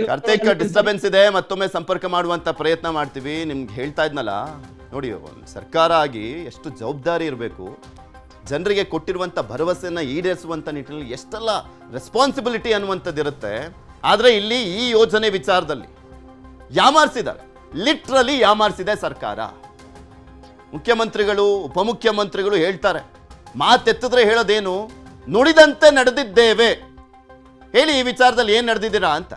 ಕಾರ್ತಿಕ್ ಡಿಸ್ಟರ್ಬೆನ್ಸ್ ಇದೆ, ಮತ್ತೊಮ್ಮೆ ಸಂಪರ್ಕ ಮಾಡುವಂತ ಪ್ರಯತ್ನ ಮಾಡ್ತೀವಿ. ನಿಮ್ಗೆ ಹೇಳ್ತಾ ಇದ್ನಲ್ಲ ನೋಡಿ, ಸರ್ಕಾರ ಆಗಿ ಎಷ್ಟು ಜವಾಬ್ದಾರಿ ಇರಬೇಕು, ಜನರಿಗೆ ಕೊಟ್ಟಿರುವಂಥ ಭರವಸೆಯನ್ನು ಈಡೇರಿಸುವಂಥ ನಿಟ್ಟಿನಲ್ಲಿ ಎಷ್ಟೆಲ್ಲ ರೆಸ್ಪಾನ್ಸಿಬಿಲಿಟಿ ಅನ್ನುವಂಥದ್ದು ಇರುತ್ತೆ. ಆದರೆ ಇಲ್ಲಿ ಈ ಯೋಜನೆ ವಿಚಾರದಲ್ಲಿ ಯಾಮಾರಿಸಿದ್ದಾರೆ, ಲಿಟ್ರಲಿ ಯಾಮಾರಿಸಿದೆ ಸರ್ಕಾರ. ಮುಖ್ಯಮಂತ್ರಿಗಳು ಉಪಮುಖ್ಯಮಂತ್ರಿಗಳು ಹೇಳ್ತಾರೆ, ಮಾತೆತ್ತಿದ್ರೆ ಹೇಳೋದೇನು, ನುಡಿದಂತೆ ನಡೆದಿದ್ದೇವೆ. ಹೇಳಿ ಈ ವಿಚಾರದಲ್ಲಿ ಏನು ನಡೆದಿದ್ದೀರಾ ಅಂತ.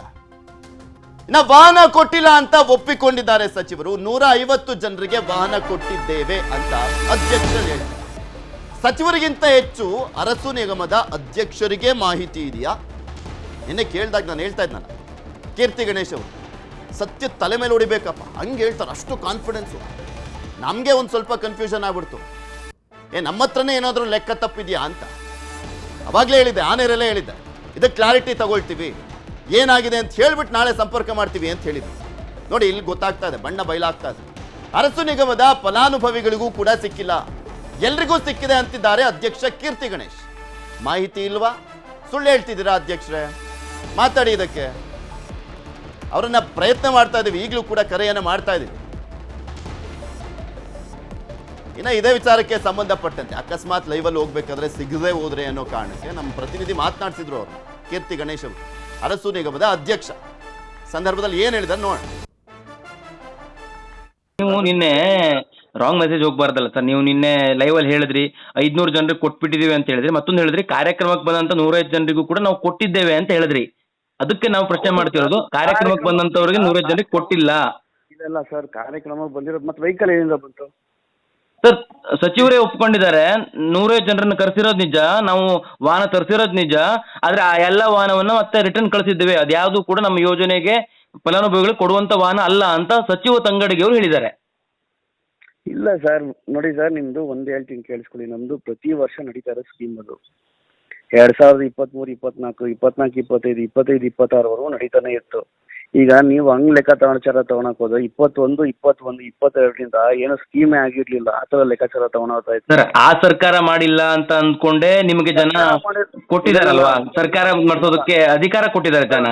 ಇನ್ನು ವಾಹನ ಕೊಟ್ಟಿಲ್ಲ ಅಂತ ಒಪ್ಪಿಕೊಂಡಿದ್ದಾರೆ ಸಚಿವರು. 150 ಜನರಿಗೆ ವಾಹನ ಕೊಟ್ಟಿದ್ದೇವೆ ಅಂತ ಅಧ್ಯಕ್ಷರು ಹೇಳಿದ್ದಾರೆ. ಸಚಿವರಿಗಿಂತ ಹೆಚ್ಚು ಅರಸು ನಿಗಮದ ಅಧ್ಯಕ್ಷರಿಗೆ ಮಾಹಿತಿ ಇದೆಯಾ? ನಿನ್ನೆ ಕೇಳಿದಾಗ ನಾನು ಹೇಳ್ತಾ ಇದ್ನಲ್ಲ, ಕೀರ್ತಿ ಗಣೇಶ್ ಅವರು ಸತ್ಯ ತಲೆ ಮೇಲೆ ಹೊಡಿಬೇಕಪ್ಪ ಹಂಗೆ ಹೇಳ್ತಾರೆ, ಅಷ್ಟು ಕಾನ್ಫಿಡೆನ್ಸು. ನಮಗೆ ಒಂದು ಸ್ವಲ್ಪ ಕನ್ಫ್ಯೂಷನ್ ಆಗ್ಬಿಡ್ತು, ನಮ್ಮ ಹತ್ರನೇ ಏನಾದರೂ ಲೆಕ್ಕ ತಪ್ಪಿದೆಯಾ ಅಂತ. ಅವಾಗಲೇ ಹೇಳಿದ್ದೆ, ಆನೇರಲ್ಲೇ ಹೇಳಿದ್ದೆ, ಇದಕ್ಕೆ ಕ್ಲಾರಿಟಿ ತಗೊಳ್ತೀವಿ, ಏನಾಗಿದೆ ಅಂತ ಹೇಳ್ಬಿಟ್ಟು ನಾಳೆ ಸಂಪರ್ಕ ಮಾಡ್ತೀವಿ ಅಂತ ಹೇಳಿದ್ವಿ. ನೋಡಿ ಇಲ್ಲಿ ಗೊತ್ತಾಗ್ತಾ ಇದೆ, ಬಣ್ಣ ಬಯಲಾಗ್ತಾ ಇದೆ. ಅರಸು ನಿಗಮದ ಫಲಾನುಭವಿಗಳಿಗೂ ಕೂಡ ಸಿಕ್ಕಿಲ್ಲ, ಎಲ್ರಿಗೂ ಸಿಕ್ಕಿದೆ ಅಂತಿದ್ದಾರೆ ಅಧ್ಯಕ್ಷ ಕೀರ್ತಿ ಗಣೇಶ್. ಮಾಹಿತಿ ಇಲ್ವಾ? ಸುಳ್ಳು ಹೇಳ್ತಿದ್ದೀರಾ ಅಧ್ಯಕ್ಷರೇ? ಮಾತಾಡಿ ಇದಕ್ಕೆ. ಅವರನ್ನ ಪ್ರಯತ್ನ ಮಾಡ್ತಾ ಇದ್ದೀವಿ, ಈಗಲೂ ಕೂಡ ಕರೆಯನ್ನು ಮಾಡ್ತಾ ಇದ್ದೀವಿ. ಇನ್ನು ಇದೇ ವಿಚಾರಕ್ಕೆ ಸಂಬಂಧಪಟ್ಟಂತೆ ಅಕಸ್ಮಾತ್ ಲೈವಲ್ಲಿ ಹೋಗ್ಬೇಕಾದ್ರೆ ಸಿಗದೆ ಹೋದ್ರೆ ಅನ್ನೋ ಕಾರಣಕ್ಕೆ ನಮ್ಮ ಪ್ರತಿನಿಧಿ ಮಾತನಾಡ್ತಿದ್ರು ಅವರು, ಕೀರ್ತಿ ಗಣೇಶ್ ಅವರು, ಅರಸು ನಿಗಮದ ಅಧ್ಯಕ್ಷ. ಸಂದರ್ಭದಲ್ಲಿ ಏನು ಹೇಳಿದಾರೆ ನೋಡೋಣ. ನೀವು ನಿನ್ನೆ ರಾಂಗ್ ಮೆಸೇಜ್ ಹೋಗ್ಬಾರ್ದಲ್ಲ ಸರ್. ನೀವು ನಿನ್ನೆ ಲೈವ್ ಅಲ್ಲಿ ಹೇಳಿದ್ರಿ 500 ಜನರಿಗೆ ಕೊಟ್ಬಿಟ್ಟಿದೀವಿ ಅಂತ ಹೇಳಿದ್ರಿ, ಮತ್ತೊಂದು ಹೇಳಿದ್ರಿ ಕಾರ್ಯಕ್ರಮಕ್ಕೆ ಬಂದಂತ 105 ಜನರಿಗೂ ಕೂಡ ನಾವು ಕೊಟ್ಟಿದ್ದೇವೆ ಅಂತ ಹೇಳಿದ್ರಿ. ಅದಕ್ಕೆ ನಾವು ಪ್ರಶ್ನೆ ಮಾಡ್ತಿರೋದು, ಕಾರ್ಯಕ್ರಮಕ್ಕೆ ಬಂದಂತವ್ರಿಗೆ 105 ಜನರಿಗೆ ಕೊಟ್ಟಿಲ್ಲ. ಇಲ್ಲ ಸರ್, ಕಾರ್ಯಕ್ರಮಕ್ಕೆ ಬಂದಿರೋದು ಮತ್ತೆ ವೆಹಿಕಲ್ ಏನಿಂದ ಬಂತು ಸರ್? ಸಚಿವರೇ ಒಪ್ಕೊಂಡಿದ್ದಾರೆ, 105 ಜನರನ್ನು ಕರೆಸಿರೋದು ನಿಜ, ನಾವು ವಾಹನ ತರಿಸಿರೋದು ನಿಜ, ಆದ್ರೆ ಆ ಎಲ್ಲ ವಾಹನವನ್ನ ಮತ್ತೆ ರಿಟರ್ನ್ ಕಳಿಸಿದ್ದೇವೆ, ಅದ್ಯಾವುದು ಕೂಡ ನಮ್ಮ ಯೋಜನೆಗೆ ಫಲಾನುಭವಿಗಳು ಕೊಡುವಂತ ವಾಹನ ಅಲ್ಲ ಅಂತ ಸಚಿವ ತಂಗಡಿಗೆ ಅವರು ಹೇಳಿದ್ದಾರೆ. ಇಲ್ಲ ಸರ್, ನೋಡಿ ಸರ್, ನಿಮ್ದು ಒಂದು ಹೇಳ್ತೀನಿ ಕೇಳಿಸ್ಕೊಳ್ಳಿ. ನಮ್ದು ಪ್ರತಿ ವರ್ಷ ನಡೀತಾ ಇರೋ ಸ್ಕೀಮ್ ಅದು 2023, 24, 25, 26ವರೆಗೂ ನಡೀತಾನೆ ಇತ್ತು. ಈಗ ನೀವು ಹಂಗ್ ಲೆಕ್ಕಾಚಾರ ತಗೊಳಕ್ ಹೋದ್ರೆ 21, 22ರಿಂದ ಏನೋ ಸ್ಕೀಮೇ ಆಗಿರ್ಲಿಲ್ಲ, ಆ ತರ ಲೆಕ್ಕಾಚಾರ ತಗೊಳೋತಾ ಇತ್ತು ಸರ್. ಆ ಸರ್ಕಾರ ಮಾಡಿಲ್ಲ ಅಂತ ಅಂದ್ಕೊಂಡೆ ನಿಮಗೆ ಜನ ಕೊಟ್ಟಿದಾರಲ್ವಾ? ಸರ್ಕಾರ ನಡೆಸೋದಕ್ಕೆ ಅಧಿಕಾರ ಕೊಟ್ಟಿದ್ದಾರೆ ಜನ,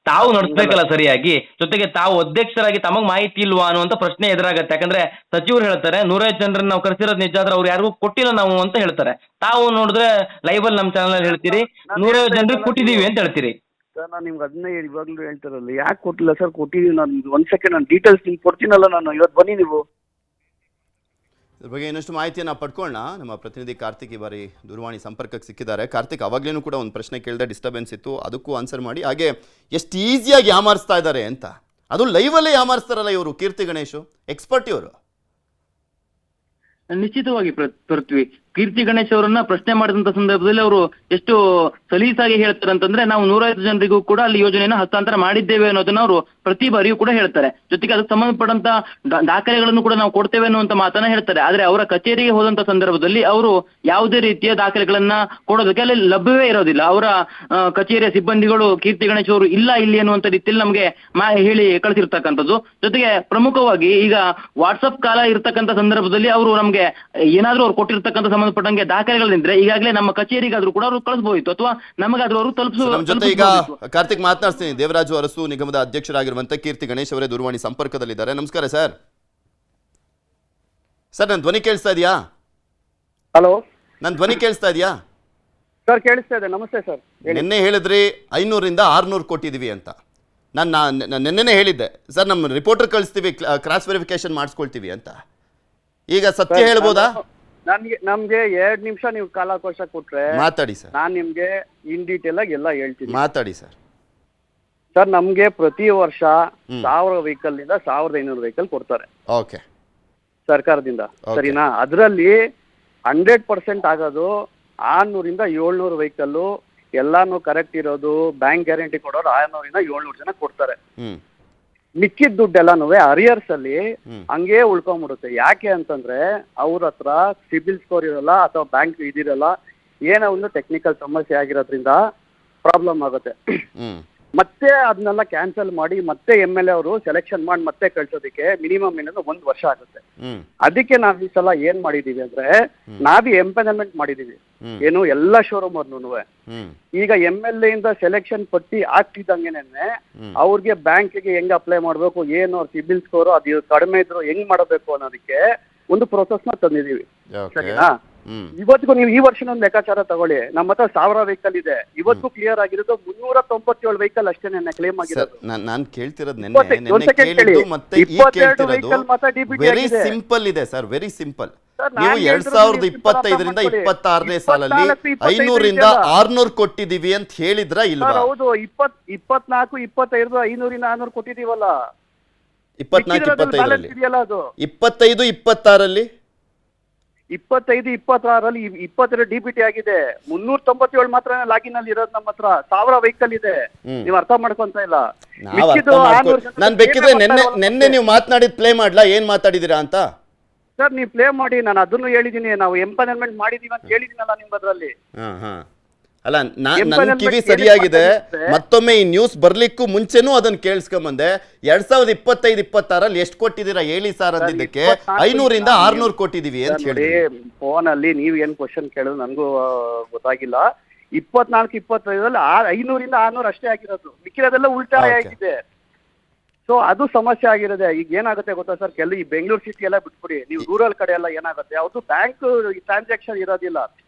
ತಾವು ನಡೆಸ್ಬೇಕಲ್ಲ ಸರಿಯಾಗಿ. ಜೊತೆಗೆ ತಾವು ಅಧ್ಯಕ್ಷರಾಗಿ ತಮಗ್ ಮಾಹಿತಿ ಇಲ್ವಾ ಅನ್ನುವಂತ ಪ್ರಶ್ನೆ ಎದುರಾಗತ್ತೆ. ಯಾಕಂದ್ರೆ ಸಚಿವರು ಹೇಳ್ತಾರೆ 105 ಜನರನ್ನ ನಾವು ಕರೆಸಿರೋದು ನಿಜ, ಆದ್ರೆ ಅವ್ರು ಯಾರಿಗೂ ಕೊಟ್ಟಿಲ್ಲ ನಾವು ಅಂತ ಹೇಳ್ತಾರೆ. ತಾವು ನೋಡಿದ್ರೆ ಲೈವ್ ಅಲ್ಲಿ ನಮ್ಮ ಚಾನಲ್ ಹೇಳ್ತೀರಿ 105 ಜನರಿಗೆ ಕೊಟ್ಟಿದೀವಿ ಅಂತ ಹೇಳ್ತೀರಿ. ಸರ್ ನಾನು ನಿಮ್ಗೆ ಅದನ್ನೇ ಇವಾಗಲೂ ಹೇಳ್ತಾರಲ್ಲ, ಯಾಕೆ ಕೊಟ್ಟಿಲ್ಲ ಸರ್? ಕೊಟ್ಟಿದ್ದೀವಿ. ನಾನು 1 ಸೆಕೆಂಡ್ ನಾನು ಡೀಟೇಲ್ಸ್ ನಿಮ್ಗೆ ಕೊಡ್ತೀನಲ್ಲ, ನಾನು ಇವತ್ತು ಬನ್ನಿ ನೀವು. ಇದ್ರ ಬಗ್ಗೆ ಇನ್ನಷ್ಟು ಮಾಹಿತಿಯನ್ನು ಪಡ್ಕೊಳ್ಳೋಣ. ನಮ್ಮ ಪ್ರತಿನಿಧಿ ಕಾರ್ತಿಕ್ ಈ ಬಾರಿ ದೂರವಾಣಿ ಸಂಪರ್ಕಕ್ಕೆ ಸಿಕ್ಕಿದ್ದಾರೆ. ಕಾರ್ತಿಕ್, ಅವಾಗಲೇನು ಕೂಡ ಒಂದು ಪ್ರಶ್ನೆ ಕೇಳಿದೆ, ಡಿಸ್ಟರ್ಬೆನ್ಸ್ ಇತ್ತು, ಅದಕ್ಕೂ ಆನ್ಸರ್ ಮಾಡಿ. ಹಾಗೆ ಎಷ್ಟು ಈಸಿಯಾಗಿ ಯಾಮಾರಿಸ್ತಾ ಇದ್ದಾರೆ ಅಂತ, ಅದು ಲೈವಲ್ಲೇ ಯಾಮಾರಿಸ್ತಾರಲ್ಲ ಇವರು, ಕೀರ್ತಿ ಗಣೇಶು ಎಕ್ಸ್ಪರ್ಟ್ ಇವರು. ನಿಶ್ಚಿತವಾಗಿ ಪೃಥ್ವಿ, ಕೀರ್ತಿ ಗಣೇಶ್ ಅವರನ್ನ ಪ್ರಶ್ನೆ ಮಾಡಿದಂತ ಸಂದರ್ಭದಲ್ಲಿ ಅವರು ಎಷ್ಟು ಸಲೀಸಾಗಿ ಹೇಳ್ತಾರೆ ಅಂತಂದ್ರೆ, ನಾವು 105 ಜನರಿಗೂ ಕೂಡ ಅಲ್ಲಿ ಯೋಜನೆಯನ್ನು ಹಸ್ತಾಂತರ ಮಾಡಿದ್ದೇವೆ ಅನ್ನೋದನ್ನ ಅವರು ಪ್ರತಿ ಬಾರಿಯೂ ಕೂಡ ಹೇಳ್ತಾರೆ. ಜೊತೆಗೆ ಅದಕ್ಕೆ ಸಂಬಂಧಪಟ್ಟಂತ ದಾಖಲೆಗಳನ್ನು ಕೂಡ ನಾವು ಕೊಡ್ತೇವೆ ಅನ್ನುವಂತ ಮಾತನ್ನ ಹೇಳ್ತಾರೆ. ಆದ್ರೆ ಅವರ ಕಚೇರಿಗೆ ಹೋದಂತ ಸಂದರ್ಭದಲ್ಲಿ ಅವರು ಯಾವುದೇ ರೀತಿಯ ದಾಖಲೆಗಳನ್ನ ಕೊಡೋದಕ್ಕೆ ಅಲ್ಲಿ ಲಭ್ಯವೇ ಇರೋದಿಲ್ಲ. ಅವರ ಕಚೇರಿಯ ಸಿಬ್ಬಂದಿಗಳು ಕೀರ್ತಿ ಗಣೇಶ್ ಅವರು ಇಲ್ಲ ಇಲ್ಲಿ ಅನ್ನುವಂತ ರೀತಿಯಲ್ಲಿ ನಮಗೆ ಹೇಳಿ ಕಳಿಸಿರ್ತಕ್ಕಂಥದ್ದು. ಜೊತೆಗೆ ಪ್ರಮುಖವಾಗಿ ಈಗ ವಾಟ್ಸಪ್ ಕಾಲ ಇರ್ತಕ್ಕಂಥ ಸಂದರ್ಭದಲ್ಲಿ ಅವರು ನಮಗೆ ಏನಾದ್ರೂ ಅವ್ರು ಕೊಟ್ಟಿರ್ತಕ್ಕಂಥ ಸಂಬಂಧಪಟ್ಟಂಗೆ ದಾಖಲೆಗಳಿದ್ರೆ ಈಗಾಗಲೇ ನಮ್ಮ ಕಚೇರಿಗಾದ್ರೂ ಕೂಡ ಅವರು ಕಳಿಸಬಹುದಿತ್ತು, ಅಥವಾ ನಮಗಾದ್ರೂ ಅವರು ನಮ್ಮ ಜೊತೆ ಈಗ ಕಾರ್ತಿಕ್ ಮಾತನಾಡ್ತೀನಿ. ದೇವರಾಜು ಅರಸು ನಿಗಮದ ಅಧ್ಯಕ್ಷರಾಗಿರುವಂತ ಕೀರ್ತಿ ಗಣೇಶ್ ಅವರೇ ದೂರವಾಣಿ ಸಂಪರ್ಕದಲ್ಲಿದ್ದಾರೆ. ನಮಸ್ಕಾರ ಸರ್. ಸರ್ ನನ್ನ ಧ್ವನಿ ಕೇಳಿಸ್ತಾ ಇದೆಯಾ? ಹಲೋ, ನನ್ನ ಧ್ವನಿ ಕೇಳಿಸ್ತಾ ಇದೆಯಾ ಸರ್? ಕೇಳಿಸ್ತಾ ಇದೆ. ನಮಸ್ತೆ ಸರ್. ನಿನ್ನೆ ಹೇಳಿದ್ರಿ 500ರಿಂದ 600 ಕೊಟ್ಟಿದ್ದೀವಿ ಅಂತ. ನಾನು ನಿನ್ನೆನೇ ಹೇಳಿದ್ದೆ ಸರ್, ನಮ್ಮ ರಿಪೋರ್ಟರ್ ಕಳಿಸ್ತೀವಿ, ಕ್ರಾಸ್ ವೆರಿಫಿಕೇಶನ್ ಮಾಡಿಸ್ಕೊಳ್ತೀವಿ ಅಂತ. ಈಗ ಸತ್ಯ ಹೇಳ್ಬೋದಾ? ನಮ್ಗೆ 2 ನಿಮಿಷ ನೀವು ಕಾಲಾವಕಾಶ ಕೊಟ್ರೆ ಮಾತಾಡಿ ಸರ್. ನಾನ್ ನಿಮ್ಗೆ ಇನ್ ಡೀಟೇಲ್ ಆಗಿ ಎಲ್ಲ ಹೇಳ್ತೀನಿ. ಮಾತಾಡಿ ಸರ್. ಸರ್, ನಮ್ಗೆ ಪ್ರತಿ ವರ್ಷ 1000 ವೆಹಿಕಲ್ ಇಂದ 1500 ವೆಹಿಕಲ್ ಕೊಡ್ತಾರೆ ಓಕೆ ಸರ್ಕಾರದಿಂದ, ಸರಿನಾ? ಅದರಲ್ಲಿ 100% ಆಗೋದು 600ರಿಂದ 700 ವೆಹಿಕಲ್ ಎಲ್ಲಾನು ಕರೆಕ್ಟ್ ಇರೋದು, ಬ್ಯಾಂಕ್ ಗ್ಯಾರಂಟಿ ಕೊಡೋರು 600ರಿಂದ 700 ಜನ ಕೊಡ್ತಾರೆ. ಮಿಕ್ಕಿದ ದುಡ್ಡೆಲ್ಲಾನು ಅರಿಯರ್ಸ್ ಅಲ್ಲಿ ಹಂಗೇ ಉಳ್ಕೊಂಡ್ಬಿಡುತ್ತೆ. ಯಾಕೆ ಅಂತಂದ್ರೆ ಅವ್ರ ಹತ್ರ ಸಿಬಿಲ್ ಸ್ಕೋರ್ ಇರಲ್ಲ ಅಥವಾ ಬ್ಯಾಂಕ್ ಇದಿರಲ್ಲ, ಏನೋ ಒಂದು ಟೆಕ್ನಿಕಲ್ ಸಮಸ್ಯೆ ಆಗಿರೋದ್ರಿಂದ ಪ್ರಾಬ್ಲಮ್ ಆಗುತ್ತೆ. ಮತ್ತೆ ಅದನ್ನೆಲ್ಲ ಕ್ಯಾನ್ಸಲ್ ಮಾಡಿ ಮತ್ತೆ MLA ಅವರು ಸೆಲೆಕ್ಷನ್ ಮಾಡಿ ಮತ್ತೆ ಕಳ್ಸೋದಕ್ಕೆ ಮಿನಿಮಮ್ ಏನಂದ್ರೆ 1 ವರ್ಷ ಆಗುತ್ತೆ. ಅದಕ್ಕೆ ನಾವ್ ಈ ಸಲ ಏನ್ ಮಾಡಿದೀವಿ ಅಂದ್ರೆ, ನಾವೇ ಎಂಪನಲ್ಮೆಂಟ್ ಮಾಡಿದೀವಿ. ಏನು ಎಲ್ಲ ಶೋರೂಮ್ ಅವ್ರನ್ನು ಈಗ MLA ಇಂದ ಸೆಲೆಕ್ಷನ್ ಪಟ್ಟಿ ಆಗ್ತಿದ್ದಂಗೆನೆ ಅವ್ರಿಗೆ ಬ್ಯಾಂಕ್ಗೆ ಹೆಂಗ್ ಅಪ್ಲೈ ಮಾಡ್ಬೇಕು, ಏನು ಅವ್ರ ಸಿಬಿಲ್ ಸ್ಕೋರ್ ಅದು ಕಡಿಮೆ ಇದ್ರು ಹೆಂಗ್ ಮಾಡಬೇಕು ಅನ್ನೋದಕ್ಕೆ ಒಂದು ಪ್ರೊಸೆಸ್ ನ ತಂದಿದೀವಿ, ಸರಿನಾ? ಇವತ್ತಿಗೂ ನೀವು ಈ ವರ್ಷ ಒಂದು ಲೆಕ್ಕಾಚಾರ ತಗೊಳ್ಳಿ. ನಮ್ಮ ಹತ್ರ 1000 ವೆಹಿಕಲ್ ಇದೆ. ಇವತ್ತು ಕ್ಲಿಯರ್ ಆಗಿರೋದು 397 ವೆಹಿಕಲ್ ಅಷ್ಟೇ ಕ್ಲೇಮ್ ಆಗಿರೋದು. ನಾನು ಕೇಳ್ತಿರೋದು ವೆರಿ ಸಿಂಪಲ್ ಇದೆ ಸರ್, ವೆರಿ ಸಿಂಪಲ್. ನೀವು 2025ರಿಂದ 26ನೇ ಸಾಲಲ್ಲಿ 500ರಿಂದ 600 ಕೊಟ್ಟಿದೀವಿ ಅಂತ ಹೇಳಿದ್ರ ಇಲ್ವಾ? ಹೌದು, 24, 25 500ರಿಂದ 600 ಕೊಟ್ಟಿದೀವಲ್ಲ. 24, 25ರಲ್ಲಿ 25, 26ರಲ್ಲಿ 25, 26ರಲ್ಲಿ 22 DBT ಆಗಿದೆ. 397 ಮಾತ್ರ ಲಾಗಿನ್ ಅಲ್ಲಿ ಇರೋದು. ನಮ್ಮ ಹತ್ರ 1000 ವೆಹಿಕಲ್ ಇದೆ. ನೀವು ಅರ್ಥ ಮಾಡ್ಕೊಂತ ಇಲ್ಲ. ನಾನ್ ಬೇಕಿದ್ರೆ ನೆನ್ನೆ ನೀವು ಮಾತನಾಡಿದ್ ಪ್ಲೇ ಮಾಡ್ಲಾ, ಏನ್ ಮಾತಾಡಿದೀರಾ ಅಂತ? ಸರ್, ನೀವು ಪ್ಲೇ ಮಾಡಿ, ನಾನು ಅದನ್ನು ಹೇಳಿದೀನಿ. ನಾವು ಎಂಪನಲ್ಮೆಂಟ್ ಮಾಡಿದೀವಿ ಅಂತ ಹೇಳಿದೀನಲ್ಲ ನಿಮ್ಮದ್ರಲ್ಲಿ. ಅಲ್ಲ, ನನ್ನ ಕಿವಿ ಸರಿಯಾಗಿದೆ. ಮತ್ತೊಮ್ಮೆ ಈ ನ್ಯೂಸ್ ಬರ್ಲಿಕ್ಕೂ ಮುಂಚೆನೂ ಅದನ್ನ ಕೇಳಿಸ್ಕೊಂಬಂದೆ. 2025, 26ರಲ್ಲಿ ಎಷ್ಟು ಕೊಟ್ಟಿದ್ದೀರಾ ಹೇಳಿ ಸರ್ ಅಂದಿದ್ದಕ್ಕೆ 500ರಿಂದ 600 ಕೊಟ್ಟಿದೀವಿ ಅಂತ ಹೇಳಿ. ಫೋನ್ ಅಲ್ಲಿ ನೀವ್ ಏನ್ ಕ್ವಶನ್ ಕೇಳಿದ್ರು ನನಗೂ ಗೊತ್ತಾಗಿಲ್ಲ. 24, 25ರಲ್ಲಿ 500ರಿಂದ 600 ಅಷ್ಟೇ ಆಗಿರೋದು. ಮಿಕ್ಕಿರೋದೆಲ್ಲ ಉಲ್ಟಾ ಆಗಿದೆ. ಸೊ ಅದು ಸಮಸ್ಯೆ ಆಗಿರೋದೆ. ಈಗ ಏನಾಗುತ್ತೆ ಗೊತ್ತಾ ಸರ್, ಈ ಬೆಂಗಳೂರು ಸಿಟಿ ಎಲ್ಲ ಬಿಟ್ಬಿಡಿ, ನೀವು ರೂರಲ್ ಕಡೆ ಎಲ್ಲ ಏನಾಗುತ್ತೆ, ಯಾವ್ದು ಬ್ಯಾಂಕ್ ಟ್ರಾನ್ಸಾಕ್ಷನ್ ಇರೋದಿಲ್ಲ.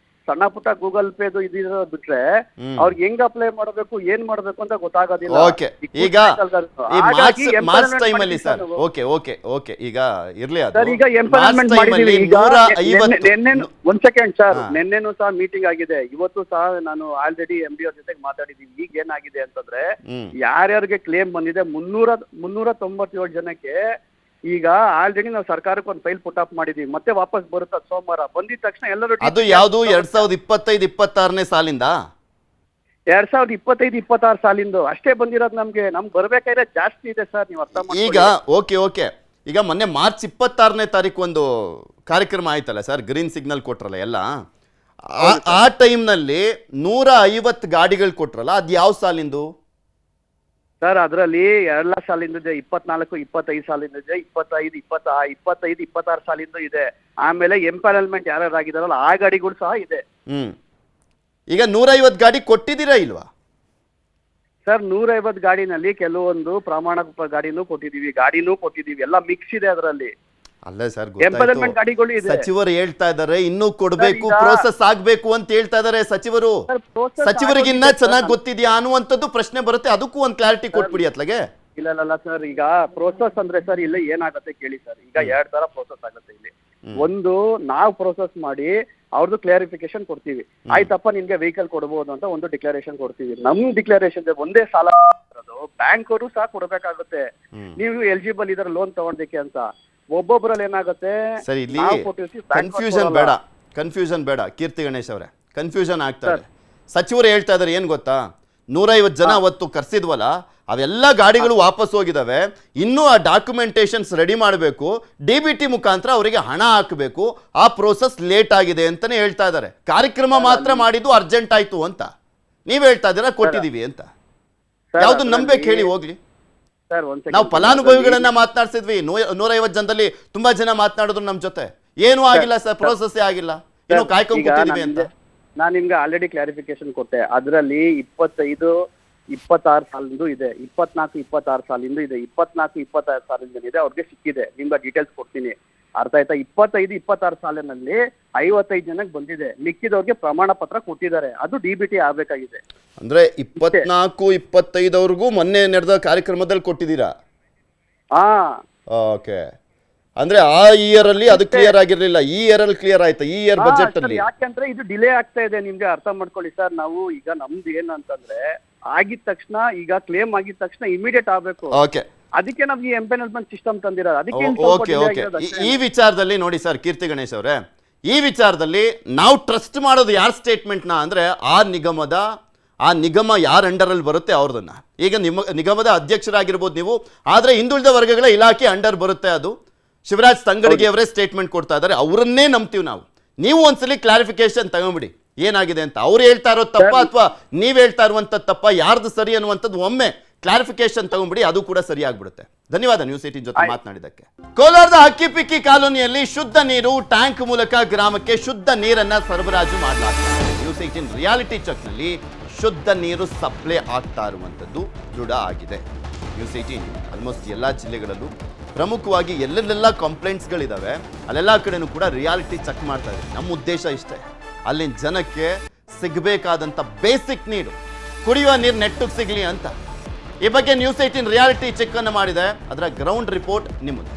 ಸಣ್ಣ ಪುಟ್ಟ ಗೂಗಲ್ ಪೇದು ಇದಿರೋ ಬಿಟ್ರೆ ಅವ್ರಿಗೆ ಹೆಂಗ್ ಅಪ್ಲೈ ಮಾಡಬೇಕು, ಏನ್ ಮಾಡ್ಬೇಕು ಅಂತ ಗೊತ್ತಾಗೋದಿಲ್ಲ. ಓಕೆ, ಈಗ ಮಾರ್ಚ್ ಟೈಮ್ ಅಲ್ಲಿ ಸರ್, ಓಕೆ ಓಕೆ ಓಕೆ ಈಗ ಇರ್ಲಿ ಅದು. ಈಗ ಎಂಪ್ಲಾಯ್ಮೆಂಟ್ ಮಾಡಿದೀವಿ. ಈಗ ಒಂದ್ ಸೆಕೆಂಡ್ ಸರ್, ನಿನ್ನೆನೂ ಸಹ ಮೀಟಿಂಗ್ ಆಗಿದೆ, ಇವತ್ತು ಸಹ ನಾನು ಆಲ್ರೆಡಿ MD ಅವ್ರ ಜೊತೆಗೆ ಮಾತಾಡಿದೀವಿ. ಈಗ ಏನಾಗಿದೆ ಅಂತಂದ್ರೆ, ಯಾರ್ಯಾರಿಗೆ ಕ್ಲೇಮ್ ಬಂದಿದೆ 397 ಜನಕ್ಕೆ ಈಗ ಆಲ್ರೆಡಿ ನಾವು ಸರ್ಕಾರಕ್ಕೆ ಒಂದು ಫೈಲ್ ಪುಟ್ ಅಪ್ ಮಾಡಿದೀವಿ. ಮತ್ತೆ ವಾಪಸ್ ಬರುತ್ತೆ ಸೋಮವಾರ. ಬಂದಿದ ತಕ್ಷಣ ಎಲ್ಲರೂ ಅದು ಯಾವುದು 2025, 26ನೇ ಸಾಲಿಂದ 2025, 26 ಸಾಲಿಂದು ಅಷ್ಟೇ ಬಂದಿರೋದು. ನಮ್ಗೆ ಬರ್ಬೇಕಾದ್ರೆ ಜಾಸ್ತಿ ಇದೆ ಸರ್, ನೀವು ಅರ್ಥ ಮಾಡಿ. ಈಗ ಓಕೆ ಈಗ ಮೊನ್ನೆ ಮಾರ್ಚ್ 26ನೇ ತಾರೀಕು ಒಂದು ಕಾರ್ಯಕ್ರಮ ಆಯ್ತಲ್ಲ ಸರ್, ಗ್ರೀನ್ ಸಿಗ್ನಲ್ ಕೊಟ್ರಲ್ಲ ಎಲ್ಲ. ಆ ಟೈಮ್ನಲ್ಲಿ 150 ಗಾಡಿಗಳು ಕೊಟ್ರಲ್ಲ, ಅದು ಯಾವ ಸಾಲಿಂದು ಸರ್? ಅದರಲ್ಲಿ 2 ಸಾಲಿಂದ ಇದೆ, 24, 25 ಸಾಲಿಂದ ಇದೆ, 25, 26 ಸಾಲಿಂದ ಇದೆ. ಆಮೇಲೆ ಎಂಪ್ಯಾನಲ್ಮೆಂಟ್ ಯಾರ್ಯಾರು ಆಗಿದಾರಲ್ಲ ಆ ಗಾಡಿಗಳು ಸಹ ಇದೆ. ಈಗ 150 ಗಾಡಿ ಕೊಟ್ಟಿದ್ದೀರಾ ಇಲ್ವಾ ಸರ್? 150 ಗಾಡಿನಲ್ಲಿ ಕೆಲವೊಂದು ಪ್ರಮಾಣ ಗಾಡಿನೂ ಕೊಟ್ಟಿದೀವಿ, ಎಲ್ಲ ಮಿಕ್ಸ್ ಇದೆ ಅದರಲ್ಲಿ. ಅಲ್ಲ ಸರ್, ಎಂಪ್ಯಾನಲ್ಮೆಂಟ್ ಗಾಡಿಗಳು ಇದೆ. ಸಚಿವರು ಹೇಳ್ತಾ ಇದಾರೆ ಇನ್ನೂ ಕೊಡ್ಬೇಕು, ಪ್ರೋಸೆಸ್ ಆಗ್ಬೇಕು ಅಂತ ಹೇಳ್ತಾ ಇದಾರೆ ಸಚಿವರು. ಸಚಿವರಿಗಿನ್ನ ಚೆನ್ನಾಗಿ ಗೊತ್ತಿದ್ಯಾ ಅನ್ನುವಂಥದ್ದು ಪ್ರಶ್ನೆ ಬರುತ್ತೆ. ಅದಕ್ಕೂ ಒಂದು ಕ್ಲಾರಿಟಿ ಕೊಟ್ಬಿಡಿ ಅತ್ಲಾಗೆ. ಇಲ್ಲ ಸರ್, ಈಗ ಪ್ರೋಸೆಸ್ ಅಂದ್ರೆ ಸರ್ ಇಲ್ಲಿ ಏನಾಗುತ್ತೆ ಕೇಳಿ ಸರ್. ಈಗ 2 ತರ ಪ್ರೋಸೆಸ್ ಆಗುತ್ತೆ ಇಲ್ಲಿ. ಒಂದು, ನಾವು ಪ್ರೋಸೆಸ್ ಮಾಡಿ ಅವ್ರದ್ದು ಕ್ಲಾರಿಫಿಕೇಶನ್ ಕೊಡ್ತೀವಿ. ಆಯ್ತಪ್ಪ ನಿಮ್ಗೆ ವೆಹಿಕಲ್ ಕೊಡಬಹುದು ಅಂತ ಒಂದು ಡಿಕ್ಲರೇಷನ್ ಕೊಡ್ತೀವಿ. ನಮ್ ಡಿಕ್ಲರೇಷನ್ ಒಂದೇ ಸಾಲ ಬ್ಯಾಂಕ್ ಅವರು ಸಹ ಕೊಡ್ಬೇಕಾಗುತ್ತೆ. ನೀವು ಎಲಿಜಿಬಲ್ ಇದಾರೆ ಲೋನ್ ತಗೊಳೋದಕ್ಕೆ ಅಂತ. ಒಬ್ಬೊಬ್ಬರಲ್ಲಿ ಏನಾಗುತ್ತೆ, ಸರಿ ಇಲ್ಲಿ ಕನ್ಫ್ಯೂಷನ್ ಬೇಡ. ಕನ್ಫ್ಯೂಷನ್ ಬೇಡ ಕೀರ್ತಿ ಗಣೇಶ್ ಅವರೇ, ಕನ್ಫ್ಯೂಷನ್ ಆಗ್ತಾರೆ. ಸಚಿವರು ಹೇಳ್ತಾ ಇದ್ದಾರೆ ಏನು ಗೊತ್ತಾ, 150 ಜನ ಅವತ್ತು ಕರ್ಸಿದ್ವಲ್ಲ ಅವೆಲ್ಲ ಗಾಡಿಗಳು ವಾಪಸ್ ಹೋಗಿದಾವೆ, ಇನ್ನೂ ಆ ಡಾಕ್ಯುಮೆಂಟೇಶನ್ಸ್ ರೆಡಿ ಮಾಡಬೇಕು, DBT ಮುಖಾಂತರ ಅವರಿಗೆ ಹಣ ಹಾಕಬೇಕು, ಆ ಪ್ರೋಸೆಸ್ ಲೇಟ್ ಆಗಿದೆ ಅಂತಾನೆ ಹೇಳ್ತಾ ಇದ್ದಾರೆ. ಕಾರ್ಯಕ್ರಮ ಮಾತ್ರ ಮಾಡಿದ್ದು ಅರ್ಜೆಂಟ್ ಆಯ್ತು ಅಂತ ನೀವ್ ಹೇಳ್ತಾ ಇದ್ದೀರಾ, ಕೊಟ್ಟಿದೀವಿ ಅಂತ. ಯಾವ್ದು ನಂಬೇಕು ಹೇಳಿ ಹೋಗ್ಲಿ. ಸರ್ ನಾವು ಫಲಾನುಭವಿಗಳನ್ನ ಮಾತನಾಡ್ಸಿದ್ವಿ, 150 ಜನದಲ್ಲಿ ತುಂಬಾ ಜನ ಮಾತನಾಡಿದ್ರು ನಮ್ ಜೊತೆ, ಏನೂ ಆಗಿಲ್ಲ ಸರ್, ಪ್ರೋಸೆಸ್ ಆಗಿಲ್ಲ, ಏನೋ ಕಾಯ್ಕೊಂಡು ಕೂತಿದೀವಿ ಅಂತ. ನಾನು ನಿಮ್ಗೆ ಆಲ್ರೆಡಿ ಕ್ಲಾರಿಫಿಕೇಶನ್ ಕೊಟ್ಟೆ. ಅದರಲ್ಲಿ 25-26 ಸಾಲಿಂದು ಇದೆ, 24-26 ಸಾಲಿಂದು ಇದೆ, 24-26 ಸಾಲಿಂದ ಇದೆ, ಅವ್ರಿಗೆ ಸಿಕ್ಕಿದೆ. ನಿಮ್ಗೆ ಡೀಟೇಲ್ಸ್ ಕೊಡ್ತೀನಿ, ಅರ್ಥ ಆಯ್ತಾ? 25-26 ಸಾಲಿನಲ್ಲಿ 55 ಜನಕ್ಕೆ ಬಂದಿದೆ, ಮಿಕ್ಕಿದವ್ರಿಗೆ ಪ್ರಮಾಣ ಪತ್ರ ಕೊಟ್ಟಿದ್ದಾರೆ, ಅದು DBT ಆಗ್ಬೇಕಾಗಿದೆ. ಅಂದ್ರೆ 24-25 ಅವ್ರಿಗೂ ಮೊನ್ನೆ ನಡೆದ ಕಾರ್ಯಕ್ರಮದಲ್ಲಿ ಕೊಟ್ಟಿದ್ದೀರಾ? ಹಾ, ಓಕೆ. ಅಂದ್ರೆ ಆ ಇಯರ್ ಅಲ್ಲಿ ಅದು ಕ್ಲಿಯರ್ ಆಗಿರ್ಲಿಲ್ಲ, ಈ ಇಯರ್ ಅಲ್ಲಿ ಕ್ಲಿಯರ್ ಆಯ್ತಾ? ಈ ಇಯರ್ ಬಜೆಟ್ ಅಲ್ಲಿ ಯಾಕಂದ್ರೆ ಇದು ಡಿಲೇ ಆಗ್ತಾ ಇದೆ, ನಿಮ್ಗೆ ಅರ್ಥ ಮಾಡ್ಕೊಳ್ಳಿ ಸರ್. ನಾವು ಈಗ ನಮ್ದು ಏನಂತಂದ್ರೆ ಆಗಿದ ತಕ್ಷಣ, ಈಗ ಕ್ಲೇಮ್ ಆಗಿದ ತಕ್ಷಣ ಇಮಿಡಿಯೇಟ್ ಆಗ್ಬೇಕು. ಓಕೆ, ಅದಕ್ಕೆ ನಾವು ಈ ಎಂಪೆನಲ್ಮೆಂಟ್ ಸಿಸ್ಟಮ್ ತಂದಿರೋದು. ಅದಕ್ಕೆ ಓಕೆ ಓಕೆ. ಈ ವಿಚಾರದಲ್ಲಿ ನೋಡಿ ಸರ್ ಕೀರ್ತಿ ಗಣೇಶ್ ಅವರೇ, ಈ ವಿಚಾರದಲ್ಲಿ ನಾವು ಟ್ರಸ್ಟ್ ಮಾಡೋದು ಯಾರ ಸ್ಟೇಟ್ಮೆಂಟ್ನ ಅಂದ್ರೆ ಆ ನಿಗಮ ಯಾರ ಅಂಡರಲ್ಲಿ ಬರುತ್ತೆ ಅವ್ರದನ್ನ. ಈಗ ನಿಗಮದ ಅಧ್ಯಕ್ಷರಾಗಿರ್ಬೋದು ನೀವು, ಆದರೆ ಹಿಂದುಳಿದ ವರ್ಗಗಳ ಇಲಾಖೆ ಅಂಡರ್ ಬರುತ್ತೆ ಅದು. ಶಿವರಾಜ್ ತಂಗಡಗಿ ಅವರೇ ಸ್ಟೇಟ್ಮೆಂಟ್ ಕೊಡ್ತಾ ಇದ್ದಾರೆ, ಅವರನ್ನೇ ನಂಬ್ತೀವಿ ನಾವು. ನೀವು ಒಂದ್ಸಲಿ ಕ್ಲಾರಿಫಿಕೇಶನ್ ತಗೊಂಬಿಡಿ ಏನಾಗಿದೆ ಅಂತ. ಅವ್ರು ಹೇಳ್ತಾ ಇರೋದು ತಪ್ಪ ಅಥವಾ ನೀವ್ ಹೇಳ್ತಾ ಇರುವಂಥದ್ದು ತಪ್ಪ, ಯಾರ್ದು ಸರಿ ಅನ್ನುವಂಥದ್ದು ಒಮ್ಮೆ ಕ್ಲಾರಿಫಿಕೇಶನ್ ತಗೊಂಬಿಡಿ, ಅದು ಕೂಡ ಸರಿ ಆಗ್ಬಿಡುತ್ತೆ. ಧನ್ಯವಾದ ನ್ಯೂಸ್ 18 ಜೊತೆ ಮಾತನಾಡಿದ್ದಕ್ಕೆ. ಕೋಲಾರದ ಹಕ್ಕಿಪಿಕ್ಕಿ ಕಾಲೋನಿಯಲ್ಲಿ ಶುದ್ಧ ನೀರು ಟ್ಯಾಂಕ್ ಮೂಲಕ ಗ್ರಾಮಕ್ಕೆ ಶುದ್ಧ ನೀರನ್ನ ಸರಬರಾಜು ಮಾಡಲಾಗ್ತದೆ. ನ್ಯೂಸ್ 18 ರಿಯಾಲಿಟಿ ಚೆಕ್ ನಲ್ಲಿ ಶುದ್ಧ ನೀರು ಸಪ್ಲೈ ಆಗ್ತಾ ಇರುವಂಥದ್ದು ದೃಢ ಆಗಿದೆ. ನ್ಯೂಸ್ 18 ಆಲ್ಮೋಸ್ಟ್ ಎಲ್ಲ ಜಿಲ್ಲೆಗಳಲ್ಲೂ ಪ್ರಮುಖವಾಗಿ ಎಲ್ಲೆಲ್ಲೆಲ್ಲ ಕಂಪ್ಲೇಂಟ್ಸ್ಗಳಿದ್ದಾವೆ ಅಲ್ಲೆಲ್ಲ ಕಡೆನೂ ಕೂಡ ರಿಯಾಲಿಟಿ ಚೆಕ್ ಮಾಡ್ತಾ ಇದೆ. ನಮ್ಮ ಉದ್ದೇಶ ಇಷ್ಟೇ, ಅಲ್ಲಿನ ಜನಕ್ಕೆ ಸಿಗಬೇಕಾದಂಥ ಬೇಸಿಕ್ ನೀರು, ಕುಡಿಯುವ ನೀರು ನೆಟ್ಟಿಗೆ ಸಿಗಲಿ ಅಂತ. ಈ ಬಗ್ಗೆ ನ್ಯೂಸ್ 18 ರಿಯಾಲಿಟಿ ಚೆಕ್ ಅನ್ನು ಮಾಡಿದೆ, ಅದರ ಗ್ರೌಂಡ್ ರಿಪೋರ್ಟ್ ನಿಮ್ಮದು.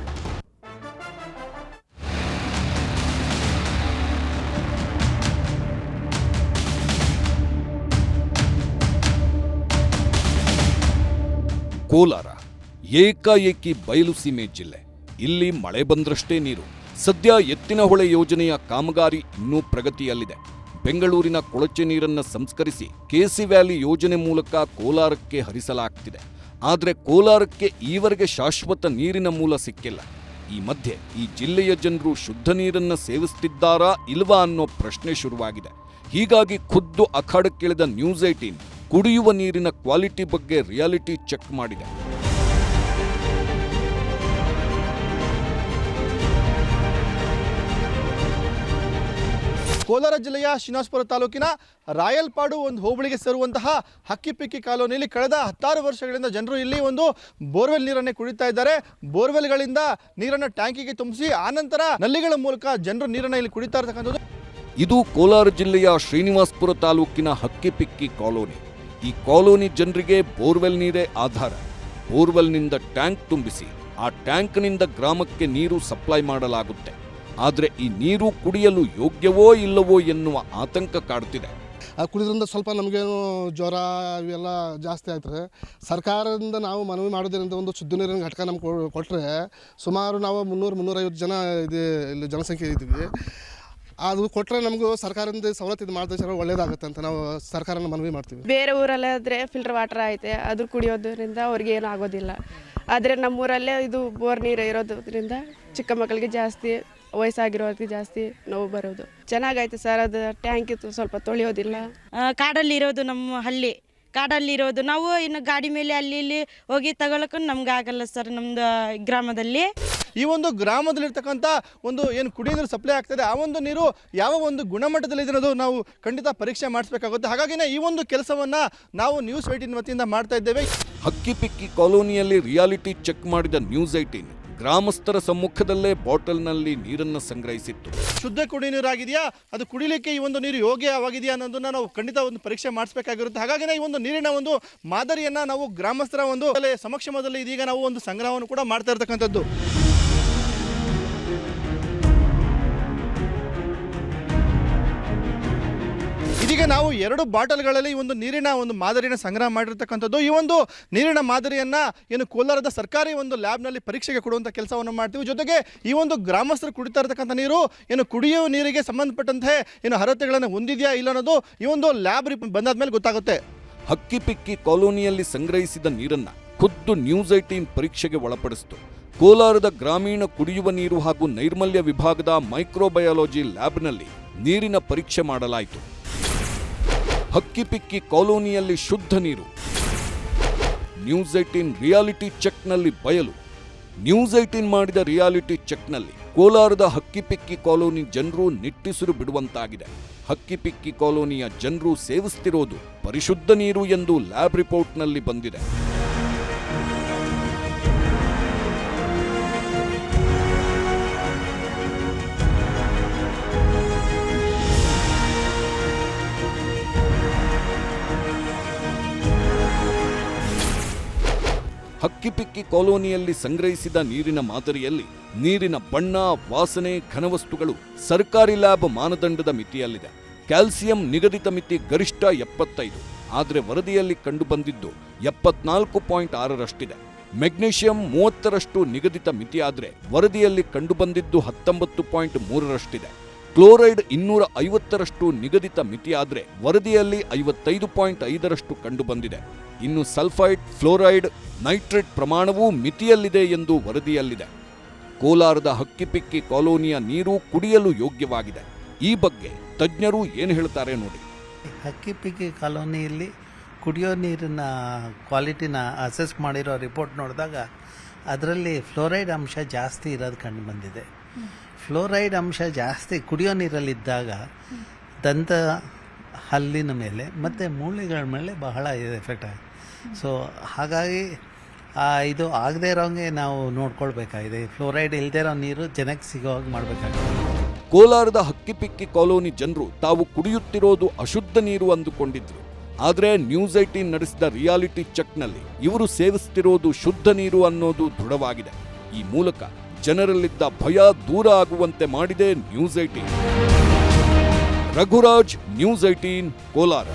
ಕೋಲಾರ ಏಕಾಏಕಿ ಬಯಲು ಸೀಮೆ ಜಿಲ್ಲೆ. ಇಲ್ಲಿ ಮಳೆ ಬಂದ್ರಷ್ಟೇ ನೀರು. ಸದ್ಯ ಎತ್ತಿನಹೊಳೆ ಯೋಜನೆಯ ಕಾಮಗಾರಿ ಇನ್ನೂ ಪ್ರಗತಿಯಲ್ಲಿದೆ. ಬೆಂಗಳೂರಿನ ಕೊಳಚೆ ನೀರನ್ನು ಸಂಸ್ಕರಿಸಿ ಕೆಸಿ ವ್ಯಾಲಿ ಯೋಜನೆ ಮೂಲಕ ಕೋಲಾರಕ್ಕೆ ಹರಿಸಲಾಗ್ತಿದೆ. ಆದರೆ ಕೋಲಾರಕ್ಕೆ ಈವರೆಗೆ ಶಾಶ್ವತ ನೀರಿನ ಮೂಲ ಸಿಕ್ಕಿಲ್ಲ. ಈ ಮಧ್ಯೆ ಈ ಜಿಲ್ಲೆಯ ಜನರು ಶುದ್ಧ ನೀರನ್ನು ಸೇವಿಸ್ತಿದ್ದಾರಾ ಇಲ್ವಾ ಅನ್ನೋ ಪ್ರಶ್ನೆ ಶುರುವಾಗಿದೆ. ಹೀಗಾಗಿ ಖುದ್ದು ಅಖಾಡಕ್ಕಿಳಿದ ನ್ಯೂಸ್ 18 ಕುಡಿಯುವ ನೀರಿನ ಕ್ವಾಲಿಟಿ ಬಗ್ಗೆ ರಿಯಾಲಿಟಿ ಚೆಕ್ ಮಾಡಿದೆ. ಕೋಲಾರ ಜಿಲ್ಲೆಯ ಶ್ರೀನಿವಾಸಪುರ ತಾಲೂಕಿನ ರಾಯಲ್ಪಾಡು ಒಂದು ಹೋಬಳಿಗೆ ಸೇರುವಂತಹ ಹಕ್ಕಿಪಿಕ್ಕಿ ಕಾಲೋನಿಯಲ್ಲಿ ಕಳೆದ 16 ವರ್ಷಗಳಿಂದ ಜನರು ಇಲ್ಲಿ ಒಂದು ಬೋರ್ವೆಲ್ ನೀರನ್ನೇ ಕುಡಿತಾ ಇದ್ದಾರೆ. ಬೋರ್ವೆಲ್ಗಳಿಂದ ನೀರನ್ನು ಟ್ಯಾಂಕಿಗೆ ತುಂಬಿಸಿ ಆನಂತರ ನಲ್ಲಿಗಳ ಮೂಲಕ ಜನರು ನೀರನ್ನು ಇಲ್ಲಿ ಕುಡಿತಾ ಇರತಕ್ಕಂಥದ್ದು. ಇದು ಕೋಲಾರ ಜಿಲ್ಲೆಯ ಶ್ರೀನಿವಾಸಪುರ ತಾಲೂಕಿನ ಹಕ್ಕಿಪಿಕ್ಕಿ ಕಾಲೋನಿ. ಈ ಕಾಲೋನಿ ಜನರಿಗೆ ಬೋರ್ವೆಲ್ ನೀರೇ ಆಧಾರ. ಬೋರ್ವೆಲ್ನಿಂದ ಟ್ಯಾಂಕ್ ತುಂಬಿಸಿ ಆ ಟ್ಯಾಂಕ್ನಿಂದ ಗ್ರಾಮಕ್ಕೆ ನೀರು ಸಪ್ಲೈ ಮಾಡಲಾಗುತ್ತೆ. ಆದರೆ ಈ ನೀರು ಕುಡಿಯಲು ಯೋಗ್ಯವೋ ಇಲ್ಲವೋ ಎನ್ನುವ ಆತಂಕ ಕಾಡುತ್ತಿದೆ. ಕುಡಿದ್ರಿಂದ ಸ್ವಲ್ಪ ನಮಗೇನು ಜ್ವರ ಇವೆಲ್ಲ ಜಾಸ್ತಿ ಆಗ್ತದೆ. ಸರ್ಕಾರದಿಂದ ನಾವು ಮನವಿ ಮಾಡೋದ್ರಿಂದ ಒಂದು ಶುದ್ಧ ನೀರಿನ ಘಟಕ ನಮ್ಗೆ ಕೊಟ್ಟರೆ ಸುಮಾರು ನಾವು 300-350 ಜನ ಇಲ್ಲಿ ಜನಸಂಖ್ಯೆ ಇದ್ದೀವಿ. ಅದು ಕೊಟ್ಟರೆ ನಮಗೂ ಸರ್ಕಾರದಿಂದ ಸವಲತ್ತು ಇದು ಮಾಡಿದ್ರೆ ಒಳ್ಳೇದಾಗುತ್ತೆ ಅಂತ ನಾವು ಸರ್ಕಾರನ ಮನವಿ ಮಾಡ್ತೀವಿ. ಬೇರೆ ಊರಲ್ಲಾದರೆ ಫಿಲ್ಟರ್ ವಾಟರ್ ಐತೆ, ಅದು ಕುಡಿಯೋದ್ರಿಂದ ಅವ್ರಿಗೆ ಏನೂ ಆಗೋದಿಲ್ಲ. ಆದರೆ ನಮ್ಮೂರಲ್ಲೇ ಇದು ಬೋರ್ ನೀರು ಇರೋದ್ರಿಂದ ಚಿಕ್ಕ ಮಕ್ಕಳಿಗೆ ಜಾಸ್ತಿ, ವಯಸ್ಸಾಗಿರೋರಿಗೆ ಜಾಸ್ತಿ ನೋವು ಬರೋದು. ಚೆನ್ನಾಗೈತೆ ಸರ್, ಅದು ಟ್ಯಾಂಕ್ ಇತ್ತು, ಸ್ವಲ್ಪ ತೊಳೆಯೋದಿಲ್ಲ. ಕಾಡಲ್ಲಿರೋದು ನಮ್ಮ ಹಳ್ಳಿ, ಕಾಡಲ್ಲಿರೋದು ನಾವು ಇನ್ನು ಗಾಡಿ ಮೇಲೆ ಅಲ್ಲಿ ಇಲ್ಲಿ ಹೋಗಿ ತಗೊಳಕ್ಕೂ ನಮ್ಗೆ ಆಗಲ್ಲ ಸರ್. ನಮ್ಮದು ಗ್ರಾಮದಲ್ಲಿ ಈ ಒಂದು ಗ್ರಾಮದಲ್ಲಿರ್ತಕ್ಕಂಥ ಒಂದು ಏನು ಕುಡಿಯೋ ನೀರು ಸಪ್ಲೈ ಆಗ್ತದೆ, ಆ ಒಂದು ನೀರು ಯಾವ ಒಂದು ಗುಣಮಟ್ಟದಲ್ಲಿ ಇದೆ ಅನ್ನೋದು ನಾವು ಖಂಡಿತ ಪರೀಕ್ಷೆ ಮಾಡಿಸಬೇಕಾಗುತ್ತೆ. ಹಾಗಾಗಿನೇ ಈ ಒಂದು ಕೆಲಸವನ್ನು ನಾವು ನ್ಯೂಸ್ 18 ವತಿಯಿಂದ ಮಾಡ್ತಾ ಇದ್ದೇವೆ. ಹಕ್ಕಿಪಿಕ್ಕಿ ಕಾಲೋನಿಯಲ್ಲಿ ರಿಯಾಲಿಟಿ ಚೆಕ್ ಮಾಡಿದ ನ್ಯೂಸ್ 18 ಗ್ರಾಮಸ್ಥರ ಸಮ್ಮುಖದಲ್ಲೇ ಬಾಟಲ್ನಲ್ಲಿ ನೀರನ್ನು ಸಂಗ್ರಹಿಸಿತ್ತು. ಶುದ್ಧ ಕುಡಿಯ ನೀರಾಗಿದೆಯಾ, ಅದು ಕುಡಿಲಿಕ್ಕೆ ಈ ಒಂದು ನೀರು ಯೋಗ್ಯವಾಗಿದೆಯಾ ಅನ್ನೋದನ್ನ ನಾವು ಖಂಡಿತ ಒಂದು ಪರೀಕ್ಷೆ ಮಾಡಿಸಬೇಕಾಗಿರುತ್ತೆ. ಹಾಗಾಗಿ ಈ ಒಂದು ನೀರಿನ ಒಂದು ಮಾದರಿಯನ್ನ ನಾವು ಗ್ರಾಮಸ್ಥರ ಒಂದು ಸಮಕ್ಷಮದಲ್ಲಿ ಇದೀಗ ನಾವು ಒಂದು ಸಂಗ್ರಹವನ್ನು ಕೂಡ ಮಾಡ್ತಾ ಇರತಕ್ಕಂಥದ್ದು. ಇದೀಗ ನಾವು ನಾವು 2 ಬಾಟಲ್ಗಳಲ್ಲಿ ಈ ಒಂದು ನೀರಿನ ಒಂದು ಮಾದರಿನ ಸಂಗ್ರಹ ಮಾಡಿರ್ತಕ್ಕಂಥದ್ದು. ಈ ಒಂದು ನೀರಿನ ಮಾದರಿಯನ್ನು ಏನು ಕೋಲಾರದ ಸರ್ಕಾರಿ ಒಂದು ಲ್ಯಾಬ್ನಲ್ಲಿ ಪರೀಕ್ಷೆಗೆ ಕೊಡುವಂಥ ಕೆಲಸವನ್ನು ಮಾಡ್ತೀವಿ. ಜೊತೆಗೆ ಈ ಒಂದು ಗ್ರಾಮಸ್ಥರು ಕುಡಿತಾ ಇರತಕ್ಕಂಥ ನೀರು ಏನು ಕುಡಿಯುವ ನೀರಿಗೆ ಸಂಬಂಧಪಟ್ಟಂತೆ ಏನು ಅರ್ಹತೆಗಳನ್ನು ಹೊಂದಿದೆಯಾ ಇಲ್ಲ ಅನ್ನೋದು ಈ ಒಂದು ಲ್ಯಾಬ್ ಬಂದಾದ ಮೇಲೆ ಗೊತ್ತಾಗುತ್ತೆ. ಹಕ್ಕಿಪಿಕ್ಕಿ ಕಾಲೋನಿಯಲ್ಲಿ ಸಂಗ್ರಹಿಸಿದ ನೀರನ್ನ ಖುದ್ದು ನ್ಯೂಸ್ 18 ಪರೀಕ್ಷೆಗೆ ಒಳಪಡಿಸಿತು. ಕೋಲಾರದ ಗ್ರಾಮೀಣ ಕುಡಿಯುವ ನೀರು ಹಾಗೂ ನೈರ್ಮಲ್ಯ ವಿಭಾಗದ ಮೈಕ್ರೋಬಯಾಲಜಿ ಲ್ಯಾಬ್ನಲ್ಲಿ ನೀರಿನ ಪರೀಕ್ಷೆ ಮಾಡಲಾಯಿತು. ಹಕ್ಕಿಪಿಕ್ಕಿ ಕಾಲೋನಿಯಲ್ಲಿ ಶುದ್ಧ ನೀರು. ನ್ಯೂಸ್ 18 ರಿಯಾಲಿಟಿ ಚೆಕ್ನಲ್ಲಿ ಬಯಲು. ನ್ಯೂಸ್ 18 ಮಾಡಿದ ರಿಯಾಲಿಟಿ ಚೆಕ್ನಲ್ಲಿ ಕೋಲಾರದ ಹಕ್ಕಿಪಿಕ್ಕಿ ಕಾಲೋನಿ ಜನರು ನಿಟ್ಟುಸಿರು ಬಿಡುವಂತಾಗಿದೆ. ಹಕ್ಕಿಪಿಕ್ಕಿ ಕಾಲೋನಿಯ ಜನರು ಸೇವಿಸುತ್ತಿರೋದು ಪರಿಶುದ್ಧ ನೀರು ಎಂದು ಲ್ಯಾಬ್ ರಿಪೋರ್ಟ್ನಲ್ಲಿ ಬಂದಿದೆ. ಹಕ್ಕಿಪಿಕ್ಕಿ ಕಾಲೋನಿಯಲ್ಲಿ ಸಂಗ್ರಹಿಸಿದ ನೀರಿನ ಮಾದರಿಯಲ್ಲಿ ನೀರಿನ ಬಣ್ಣ, ವಾಸನೆ, ಘನವಸ್ತುಗಳು ಸರ್ಕಾರಿ ಲ್ಯಾಬ್ ಮಾನದಂಡದ ಮಿತಿಯಲ್ಲಿದೆ. ಕ್ಯಾಲ್ಸಿಯಂ ನಿಗದಿತ ಮಿತಿ ಗರಿಷ್ಠ 75, ಆದರೆ ವರದಿಯಲ್ಲಿ ಕಂಡುಬಂದಿದ್ದು 74.6ರಷ್ಟಿದೆ. ಮೆಗ್ನೀಷಿಯಂ 30ರಷ್ಟು ನಿಗದಿತ ಮಿತಿಯಾದರೆ ವರದಿಯಲ್ಲಿ ಕಂಡುಬಂದಿದ್ದು 19.3ರಷ್ಟಿದೆ. ಕ್ಲೋರೈಡ್ 250ರಷ್ಟು ನಿಗದಿತ ಮಿತಿಯಾದರೆ ವರದಿಯಲ್ಲಿ 55.5ರಷ್ಟು ಕಂಡುಬಂದಿದೆ. ಇನ್ನು ಸಲ್ಫೈಡ್, ಫ್ಲೋರೈಡ್, ನೈಟ್ರೇಟ್ ಪ್ರಮಾಣವೂ ಮಿತಿಯಲ್ಲಿದೆ ಎಂದು ವರದಿಯಲ್ಲಿದೆ. ಕೋಲಾರದ ಹಕ್ಕಿಪಿಕ್ಕಿ ಕಾಲೋನಿಯ ನೀರು ಕುಡಿಯಲು ಯೋಗ್ಯವಾಗಿದೆ. ಈ ಬಗ್ಗೆ ತಜ್ಞರು ಏನು ಹೇಳ್ತಾರೆ ನೋಡಿ. ಹಕ್ಕಿಪಿಕ್ಕಿ ಕಾಲೋನಿಯಲ್ಲಿ ಕುಡಿಯೋ ನೀರಿನ ಕ್ವಾಲಿಟಿನ ಅಸೆಸ್ ಮಾಡಿರೋ ರಿಪೋರ್ಟ್ ನೋಡಿದಾಗ ಅದರಲ್ಲಿ ಫ್ಲೋರೈಡ್ ಅಂಶ ಜಾಸ್ತಿ ಇರೋದು ಕಂಡು ಬಂದಿದೆ. ಫ್ಲೋರೈಡ್ ಅಂಶ ಜಾಸ್ತಿ ಕುಡಿಯೋ ನೀರಲ್ಲಿದ್ದಾಗ ದಂತ ಹಲ್ಲಿನ ಮೇಲೆ ಮತ್ತು ಮೂಳೆಗಳ ಮೇಲೆ ಬಹಳ ಎಫೆಕ್ಟ್ ಆಗುತ್ತೆ. ಸೊ ಹಾಗಾಗಿ ಇದು ಆಗದೇ ಇರೋಂಗೆ ನಾವು ನೋಡ್ಕೊಳ್ಬೇಕಾಗಿದೆ. ಫ್ಲೋರೈಡ್ ಇಲ್ಲದೇ ಇರೋ ನೀರು ಜನಕ್ಕೆ ಸಿಗೋ ಹಾಗೆ ಮಾಡಬೇಕಾಗಿದೆ. ಕೋಲಾರದ ಹಕ್ಕಿಪಿಕ್ಕಿ ಕಾಲೋನಿ ಜನರು ತಾವು ಕುಡಿಯುತ್ತಿರೋದು ಅಶುದ್ಧ ನೀರು ಅಂದುಕೊಂಡಿದ್ರು. ಆದರೆ ನ್ಯೂಸ್ 18 ನಡೆಸಿದ ರಿಯಾಲಿಟಿ ಚೆಕ್ನಲ್ಲಿ ಇವರು ಸೇವಿಸುತ್ತಿರೋದು ಶುದ್ಧ ನೀರು ಅನ್ನೋದು ದೃಢವಾಗಿದೆ. ಈ ಮೂಲಕ ಜನರಲ್ಲಿದ್ದ ಭಯ ದೂರ ಆಗುವಂತೆ ಮಾಡಿದೆ ನ್ಯೂಸ್ 18. ರಘುರಾಜ್, ನ್ಯೂಸ್ 18, ಕೋಲಾರ.